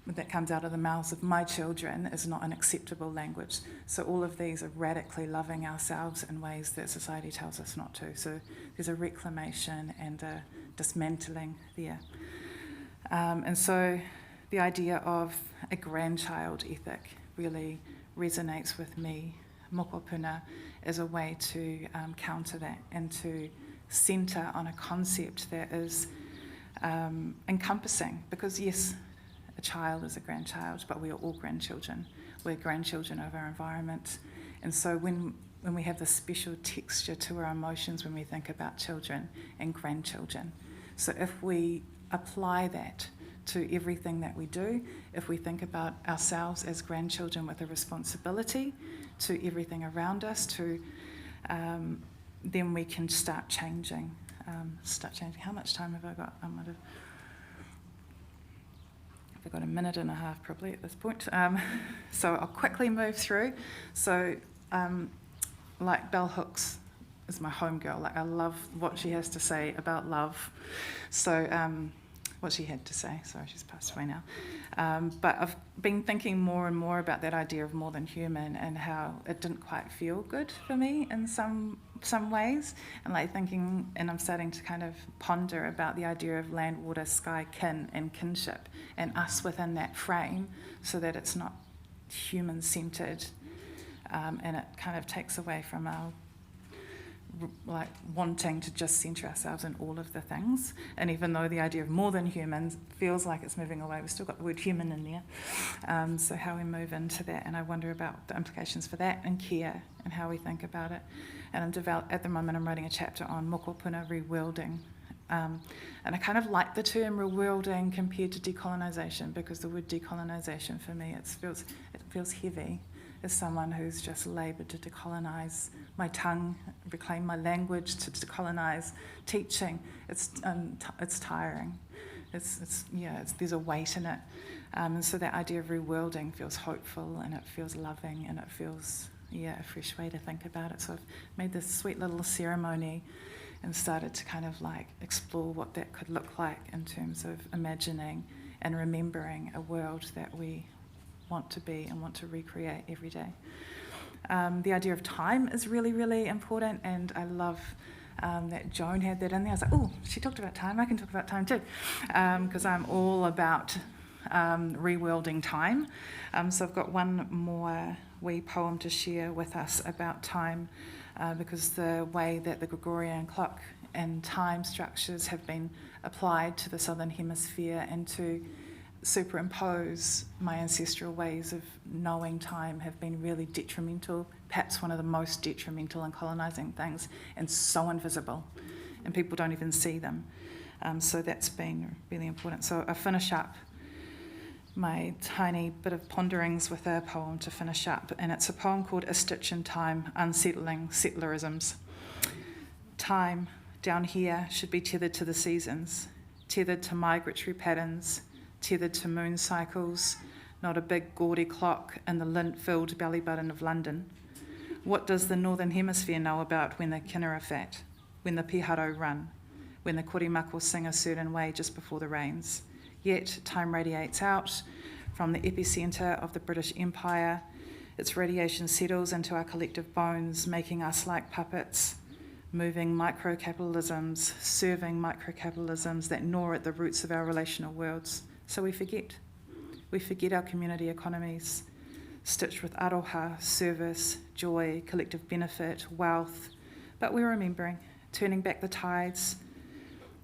that comes out of the mouths of my children is not an acceptable language. So all of these are radically loving ourselves in ways that society tells us not to. So there's a reclamation and a dismantling there. And so the idea of a grandchild ethic really resonates with me, mokopuna, as a way to counter that and to centre on a concept that is encompassing. Because yes, a child is a grandchild, but we are all grandchildren. We're grandchildren of our environment. And so when we have this special texture to our emotions when we think about children and grandchildren. So if we apply that to everything that we do, if we think about ourselves as grandchildren with a responsibility to everything around us, then we can start changing. How much time have I got? I've got a minute and a half probably at this point. So I'll quickly move through. So like Bell Hooks is my homegirl. Like I love what she has to say about love. So what she had to say, sorry, she's passed away now. But I've been thinking more and more about that idea of more than human and how it didn't quite feel good for me in some ways. And like thinking, and I'm starting to kind of ponder about the idea of land, water, sky, kin and kinship and us within that frame so that it's not human-centred and it kind of takes away from our like wanting to just centre ourselves in all of the things. And even though the idea of more than humans feels like it's moving away, we've still got the word human in there. So how we move into that, and I wonder about the implications for that and care and how we think about it. And at the moment I'm writing a chapter on mokopuna rewilding. And I kind of like the term rewilding compared to decolonisation, because the word decolonisation for me, it feels heavy. As someone who's just laboured to decolonise my tongue, reclaim my language, to decolonise teaching, it's tiring. There's a weight in it, and so that idea of rewilding feels hopeful and it feels loving and it feels a fresh way to think about it. So I've made this sweet little ceremony and started to kind of like explore what that could look like in terms of imagining and remembering a world that we want to be and want to recreate every day. The idea of time is really, really important, and I love that Joan had that in there. I was like, oh, she talked about time, I can talk about time too, because I'm all about rewilding time. So I've got one more wee poem to share with us about time, because the way that the Gregorian clock and time structures have been applied to the Southern Hemisphere and to superimpose my ancestral ways of knowing time have been really detrimental, perhaps one of the most detrimental in colonising things, and so invisible, and people don't even see them. So that's been really important. So I finish up my tiny bit of ponderings with a poem to finish up, and it's a poem called A Stitch in Time, Unsettling Settlerisms. Time, down here, should be tethered to the seasons, tethered to migratory patterns, tethered to moon cycles, not a big gaudy clock in the lint-filled belly button of London. What does the Northern Hemisphere know about when the kina are fat, when the piharo run, when the korimako sing a certain way just before the rains? Yet time radiates out from the epicentre of the British Empire. Its radiation settles into our collective bones, making us like puppets, moving micro-capitalisms, serving micro-capitalisms that gnaw at the roots of our relational worlds. So we forget. We forget our community economies, stitched with aroha, service, joy, collective benefit, wealth. But we're remembering, turning back the tides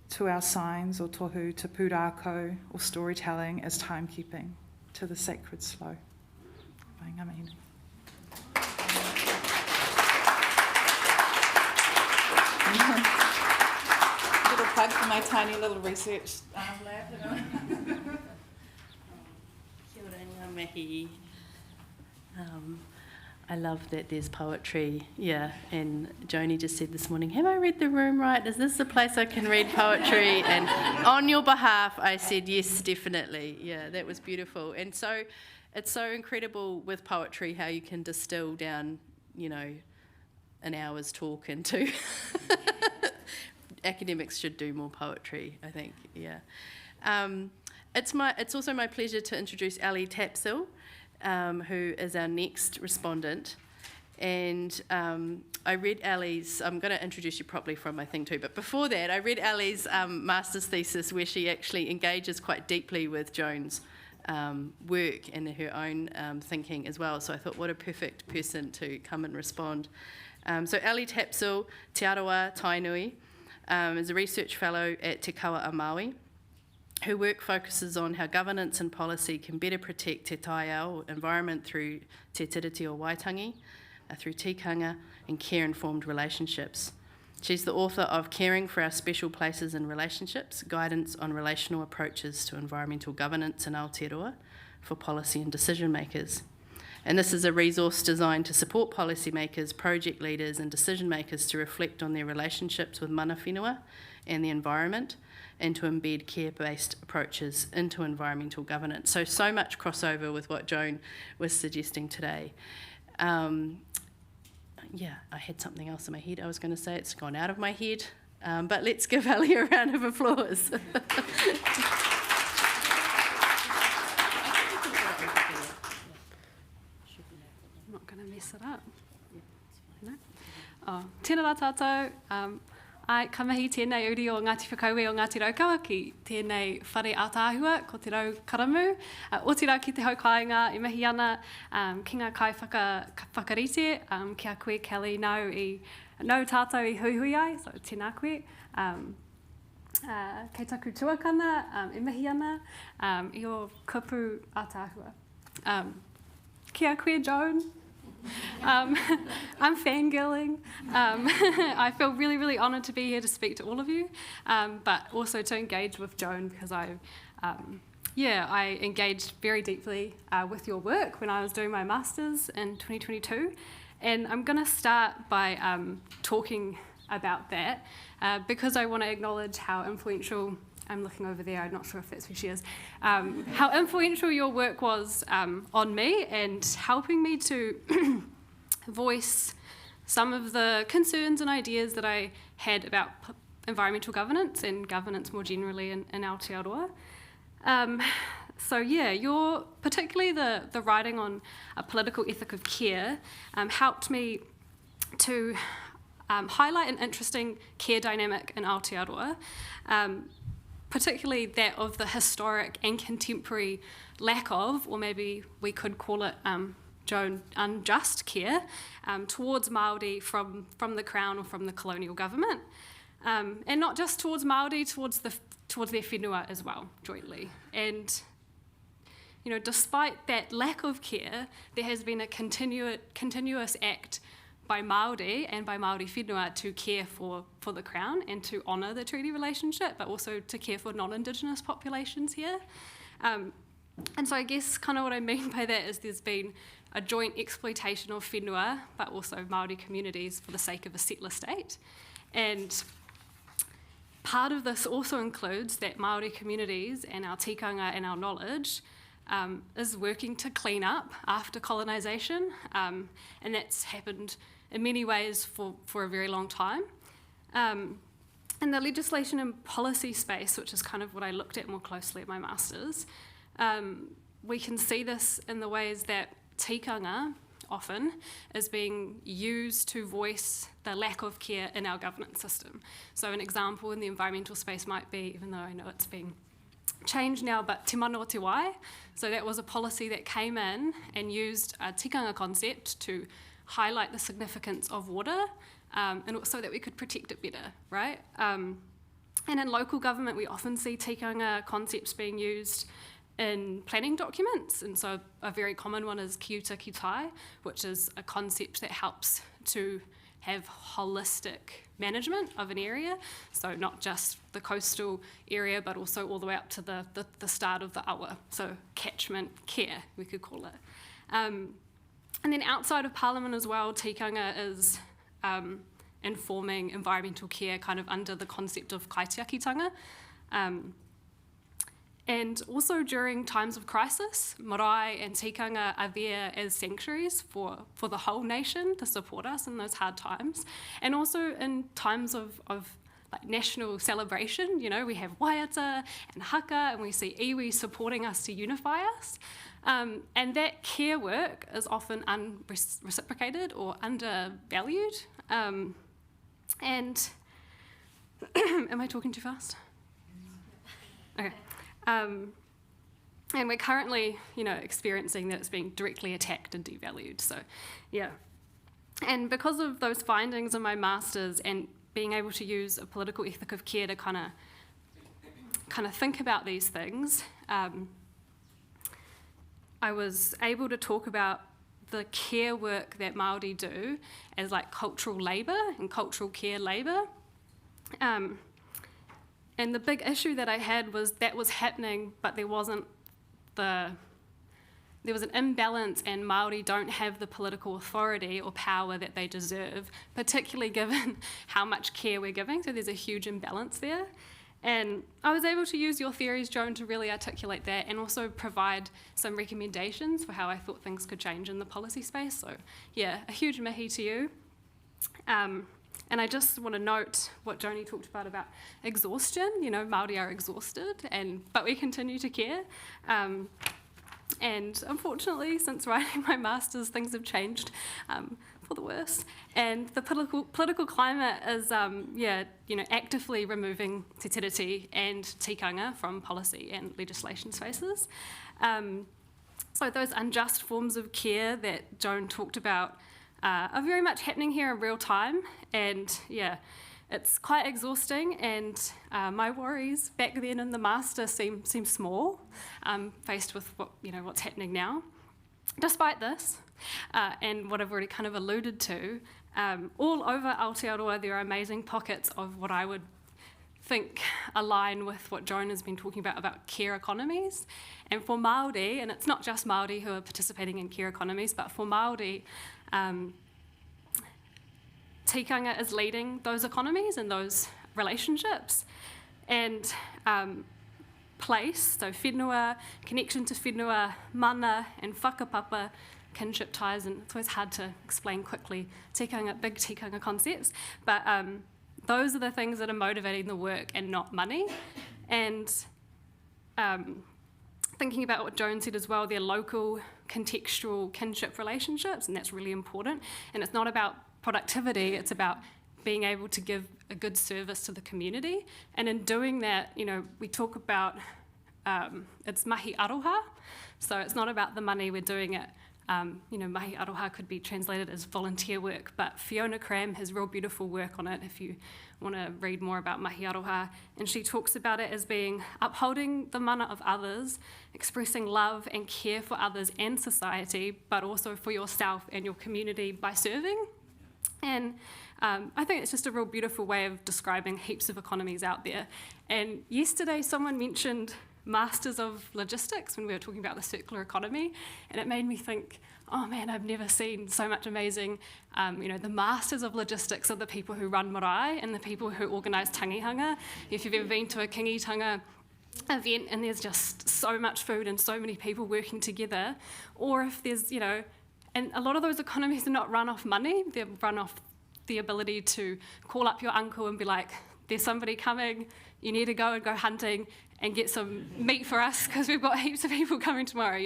to our signs or tohu, to pūrākau or storytelling as timekeeping, to the sacred slow. Ngā little plug for my tiny little research lab. Kia ora, ngā mihi. I love that there's poetry, and Joni just said this morning, have I read the room right? Is this the place I can read poetry? And on your behalf, I said, yes, definitely. Yeah, that was beautiful. And so it's so incredible with poetry how you can distill down, an hour's talk into... Academics should do more poetry, I think, It's also my pleasure to introduce Ellie Tapsell, who is our next respondent. And I read Ellie's, I'm going to introduce you properly from my thing too, but before that, I read Ellie's master's thesis where she actually engages quite deeply with Joan's work and her own thinking as well. So I thought, what a perfect person to come and respond. So Ellie Tapsell, Te Arawa Tainui, is a research fellow at Te Kawa a Maui. Her work focuses on how governance and policy can better protect te taiao environment through te tiriti o Waitangi, through tikanga and care-informed relationships. She's the author of Caring for Our Special Places and Relationships, Guidance on Relational Approaches to Environmental Governance in Aotearoa for Policy and Decision Makers. And this is a resource designed to support policymakers, project leaders and decision makers to reflect on their relationships with mana whenua and the environment, and to embed care-based approaches into environmental governance. So much crossover with what Joan was suggesting today. I had something else in my head I was going to say. It's gone out of my head. But let's give Ellie a round of applause. Mess it up. Tēnā rā tātou. Ai, ka mihi tēnei uri o Ngāti Whakauē o Ngāti Raukawa ki tēnei whare ātāhua ko te rau karamu. O te rau ki te haukainga e mihi ana ki ngā kai whakarite ki a koe Kelly nau tātou I huihui ai, so tēnā koe. Kei taku tuakana e mihi ana I o kupu ātāhua. Ki a koe Joan. I'm fangirling. I feel really, really honoured to be here to speak to all of you, but also to engage with Joan because I engaged very deeply with your work when I was doing my master's in 2022. And I'm going to start by talking about that because I want to acknowledge how influential, I'm looking over there, I'm not sure if that's where she is, how influential your work was on me and helping me to voice some of the concerns and ideas that I had about environmental governance and governance more generally in Aotearoa. Your particularly the writing on a political ethic of care helped me to highlight an interesting care dynamic in Aotearoa, particularly that of the historic and contemporary lack of, or maybe we could call it, Joan, unjust care towards Māori from the Crown or from the colonial government. And not just towards Māori, towards their whenua as well, jointly. And despite that lack of care, there has been a continuous act by Māori and by Māori whenua to care for the Crown and to honour the treaty relationship, but also to care for non-Indigenous populations here. And so I guess kind of what I mean by that is there's been a joint exploitation of whenua, but also Māori communities for the sake of a settler state. And part of this also includes that Māori communities and our tikanga and our knowledge is working to clean up after colonisation, and that's happened in many ways for a very long time. In the legislation and policy space, which is kind of what I looked at more closely at my master's, we can see this in the ways that tikanga often is being used to voice the lack of care in our governance system. So an example in the environmental space might be, even though I know it's being changed now, but te mana o te wai. So that was a policy that came in and used a tikanga concept to highlight the significance of water, and also that we could protect it better, right? And in local government, we often see tikanga concepts being used in planning documents, and so a very common one is ki uta ki tai, which is a concept that helps to have holistic management of an area, so not just the coastal area, but also all the way up to the start of the awa, so catchment care, we could call it. And then outside of Parliament as well, tikanga is informing environmental care kind of under the concept of kaitiakitanga. And also during times of crisis, marae and tikanga are there as sanctuaries for the whole nation to support us in those hard times. And also in times of like national celebration, we have waiata and haka, and we see iwi supporting us to unify us. And that care work is often unreciprocated or undervalued. And am I talking too fast? Okay. And we're currently, experiencing that it's being directly attacked and devalued. So, yeah. And because of those findings in my master's and being able to use a political ethic of care to kind of think about these things, I was able to talk about the care work that Māori do as like cultural labour and cultural care labour. And the big issue that I had was that was happening, but there was an imbalance, and Māori don't have the political authority or power that they deserve, particularly given how much care we're giving. So there's a huge imbalance there. And I was able to use your theories, Joan, to really articulate that and also provide some recommendations for how I thought things could change in the policy space. So yeah, a huge mihi to you. And I just want to note what Joni talked about exhaustion. Māori are exhausted, but we continue to care. And unfortunately, since writing my master's, things have changed for the worse. And the political climate is, actively removing te tiriti and tikanga from policy and legislation spaces. So those unjust forms of care that Joan talked about are very much happening here in real time, and yeah, it's quite exhausting. And my worries back then in the master seem small, faced with what's happening now. Despite this, and what I've already kind of alluded to, all over Aotearoa there are amazing pockets of what I would think align with what Joan has been talking about care economies. And for Māori, and it's not just Māori who are participating in care economies, but for Māori, tikanga is leading those economies and those relationships. And place, so whenua, connection to whenua, mana and whakapapa, kinship ties, and it's always hard to explain quickly big tikanga concepts, but those are the things that are motivating the work and not money. And thinking about what Joan said as well, they're local, contextual kinship relationships, and that's really important. And it's not about productivity, it's about being able to give a good service to the community. And in doing that, we talk about, it's mahi aroha, so it's not about the money, we're doing it Mahi aroha could be translated as volunteer work, but Fiona Cram has real beautiful work on it if you want to read more about mahi aroha. And she talks about it as being upholding the mana of others, expressing love and care for others and society, but also for yourself and your community by serving. And I think it's just a real beautiful way of describing heaps of economies out there. And yesterday someone mentioned Masters of Logistics when we were talking about the circular economy, and it made me think, oh man, I've never seen so much amazing, the Masters of Logistics are the people who run marae and the people who organise tangihanga. If you've ever been to a kingitanga event and there's just so much food and so many people working together, or if there's, and a lot of those economies are not run off money, they're run off the ability to call up your uncle and be like, there's somebody coming, you need to go hunting and get some meat for us because we've got heaps of people coming tomorrow,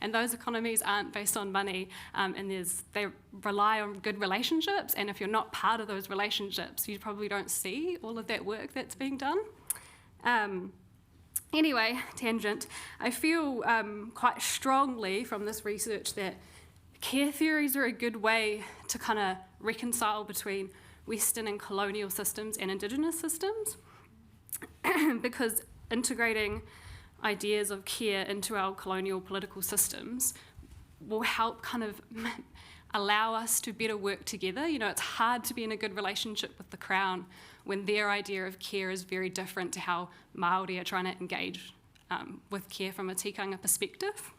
And those economies aren't based on money, and they rely on good relationships, and if you're not part of those relationships, you probably don't see all of that work that's being done. Anyway, tangent. I feel quite strongly from this research that care theories are a good way to kind of reconcile between Western and colonial systems and Indigenous systems, because integrating ideas of care into our colonial political systems will help kind of allow us to better work together. It's hard to be in a good relationship with the Crown when their idea of care is very different to how Māori are trying to engage with care from a tikanga perspective.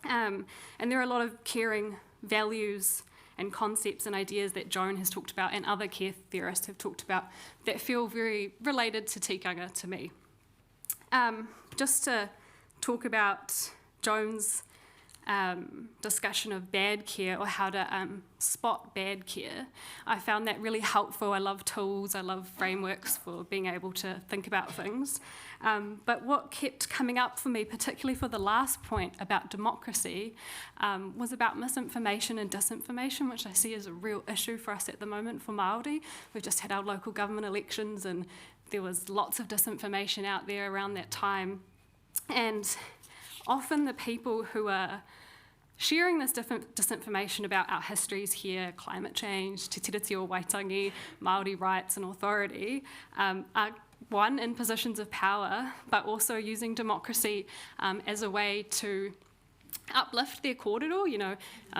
And there are a lot of caring values and concepts and ideas that Joan has talked about and other care theorists have talked about that feel very related to tikanga to me. Just to talk about Joan's discussion of bad care or how to spot bad care, I found that really helpful. I love tools, I love frameworks for being able to think about things. But what kept coming up for me, particularly for the last point about democracy, was about misinformation and disinformation, which I see as a real issue for us at the moment for Māori. We've just had our local government elections and there was lots of disinformation out there around that time. And often the people who are sharing this disinformation about our histories here, climate change, te tiriti o Waitangi, Māori rights and authority, are one, in positions of power, but also using democracy as a way to uplift their kōrero,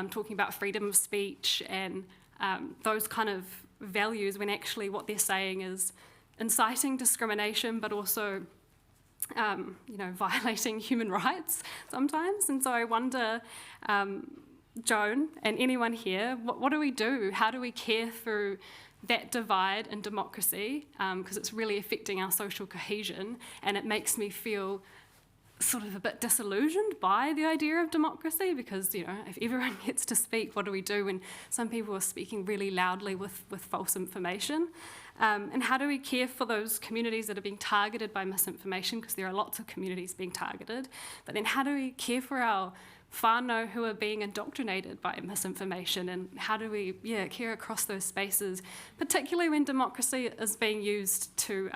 talking about freedom of speech and those kind of values, when actually what they're saying is inciting discrimination, but also violating human rights sometimes. And so I wonder, Joan and anyone here, what do we do? How do we care through that divide in democracy? Because it's really affecting our social cohesion, and it makes me feel sort of a bit disillusioned by the idea of democracy, because if everyone gets to speak, what do we do when some people are speaking really loudly with false information? And how do we care for those communities that are being targeted by misinformation, because there are lots of communities being targeted, but then how do we care for our whānau who are being indoctrinated by misinformation, and how do we care across those spaces, particularly when democracy is being used to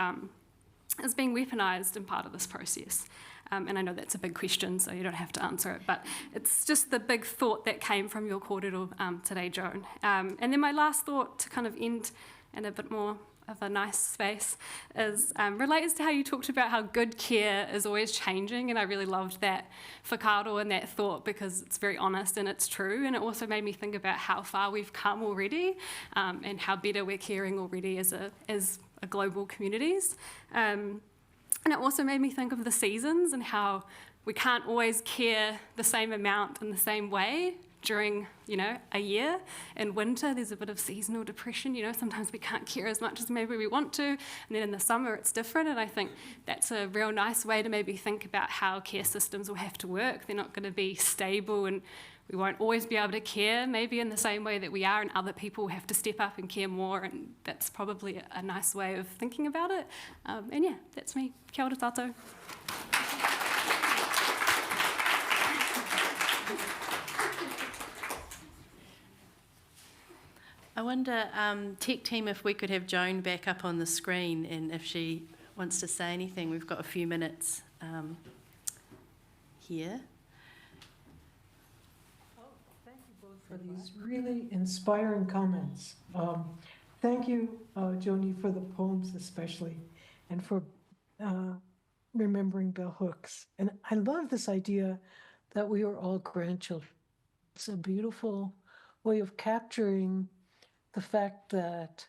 is being weaponised in part of this process. And I know that's a big question, so you don't have to answer it, but it's just the big thought that came from your kōrero today, Joan. And then my last thought, to kind of end in a bit more of a nice space, is relates to how you talked about how good care is always changing, and I really loved that whakaaro and that thought, because it's very honest and it's true, and it also made me think about how far we've come already, and how better we're caring already as a global communities. And it also made me think of the seasons and how we can't always care the same amount in the same way during, a year. In winter, there's a bit of seasonal depression, sometimes we can't care as much as maybe we want to. And then in the summer, it's different. And I think that's a real nice way to maybe think about how care systems will have to work. They're not going to be stable, and we won't always be able to care maybe in the same way that we are, and other people have to step up and care more, and that's probably a nice way of thinking about it. And that's me. Kia ora tātou. I wonder, tech team, if we could have Joan back up on the screen, and if she wants to say anything. We've got a few minutes here. Oh, for these really inspiring comments. Thank you, Joni, for the poems especially, and for remembering bell hooks. And I love this idea that we are all grandchildren. It's a beautiful way of capturing the fact that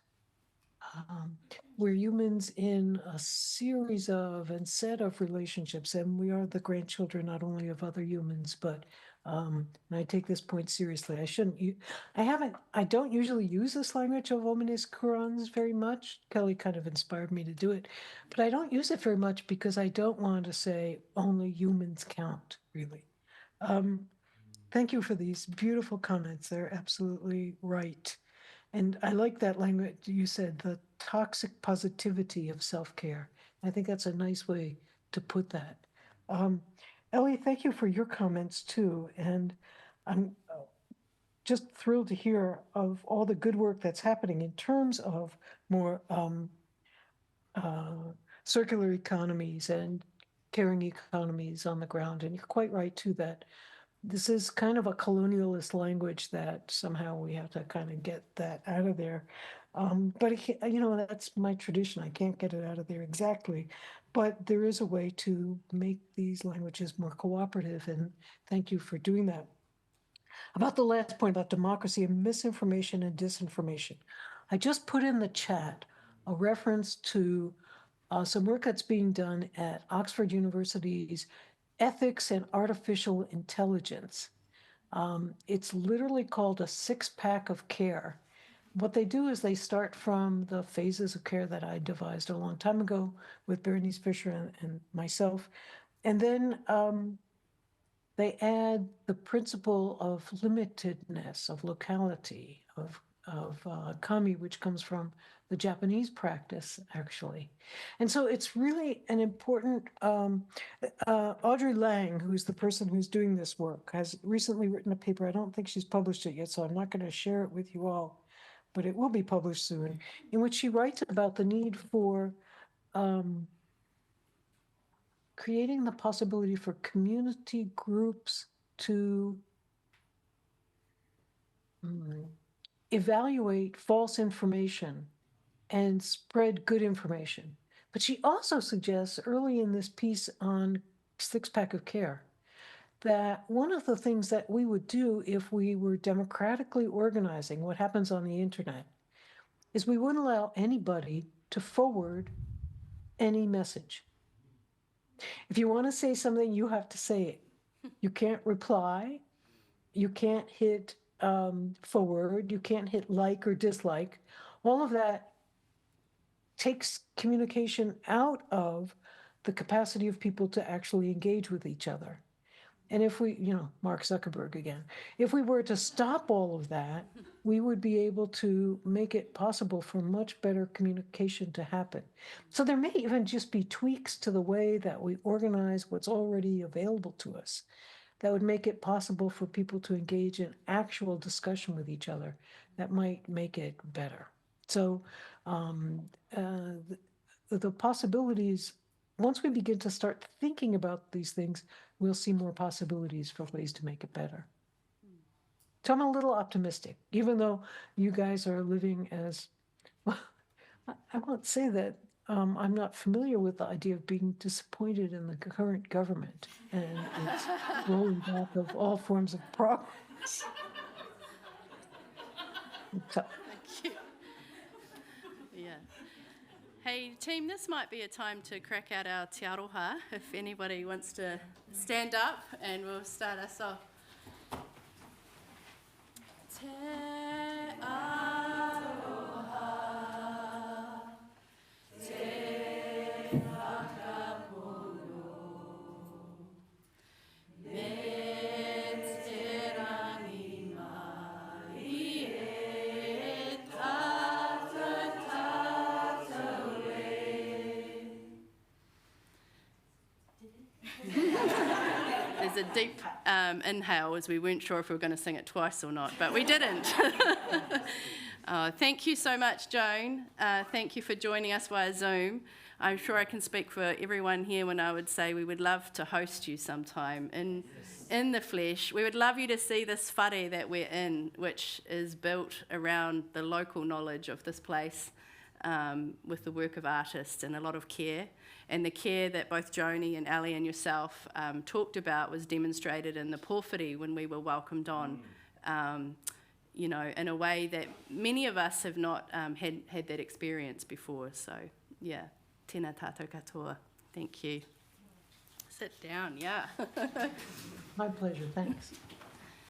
we're humans in a series of and set of relationships, and we are the grandchildren not only of other humans, but and I take this point seriously. I don't usually use this language of omnes courants very much. Kelly kind of inspired me to do it, but I don't use it very much because I don't want to say only humans count, really. Thank you for these beautiful comments. They're absolutely right. And I like that language you said, the toxic positivity of self-care. I think that's a nice way to put that. Ellie, thank you for your comments too. And I'm just thrilled to hear of all the good work that's happening in terms of more circular economies and caring economies on the ground. And you're quite right too that this is kind of a colonialist language that somehow we have to kind of get that out of there. But you know, that's my tradition. I can't get it out of there exactly, but there is a way to make these languages more cooperative, and thank you for doing that. About the last point about democracy and misinformation and disinformation, I just put in the chat a reference to some work that's being done at Oxford University's Ethics and Artificial Intelligence. It's literally called a 6-pack of care. What they do is they start from the phases of care that I devised a long time ago with Bernice Fisher and myself. And then they add the principle of limitedness, of locality, of kami, which comes from the Japanese practice, actually. And so it's really an important, Audrey Lang, who's the person who's doing this work, has recently written a paper. I don't think she's published it yet, so I'm not going to share it with you all, but it will be published soon, in which she writes about the need for creating the possibility for community groups to evaluate false information and spread good information. But she also suggests early in this piece on 6-pack of care that one of the things that we would do if we were democratically organizing what happens on the internet is we wouldn't allow anybody to forward any message. If you want to say something, you have to say it. You can't reply. You can't hit forward. You can't hit like or dislike. All of that takes communication out of the capacity of people to actually engage with each other. And if we, you know, Mark Zuckerberg again, if we were to stop all of that, we would be able to make it possible for much better communication to happen. So there may even just be tweaks to the way that we organize what's already available to us that would make it possible for people to engage in actual discussion with each other that might make it better. So the possibilities, once we begin to start thinking about these things, we'll see more possibilities for ways to make it better. So I'm a little optimistic, even though you guys are living as, well, I won't say that I'm not familiar with the idea of being disappointed in the current government and its rolling back of all forms of progress. Thank you. Yeah. Hey, team, this might be a time to crack out our te aroha if anybody wants to stand up, and we'll start us off. Te aroha, te whakapono, me te rangi mai e There's a deep inhale as we weren't sure if we were going to sing it twice or not, but we didn't. Thank you so much, Joan. Thank you for joining us via Zoom. I'm sure I can speak for everyone here when I would say we would love to host you sometime in in the flesh, we would love you to see this whare that we're in, which is built around the local knowledge of this place, with the work of artists and a lot of care. And the care that both Joni and Ellie and yourself talked about was demonstrated in the pōwhiri when we were welcomed on, you know, in a way that many of us have not had that experience before. So, yeah, tēnā tātou katoa. Thank you. Sit down, yeah. My pleasure, thanks.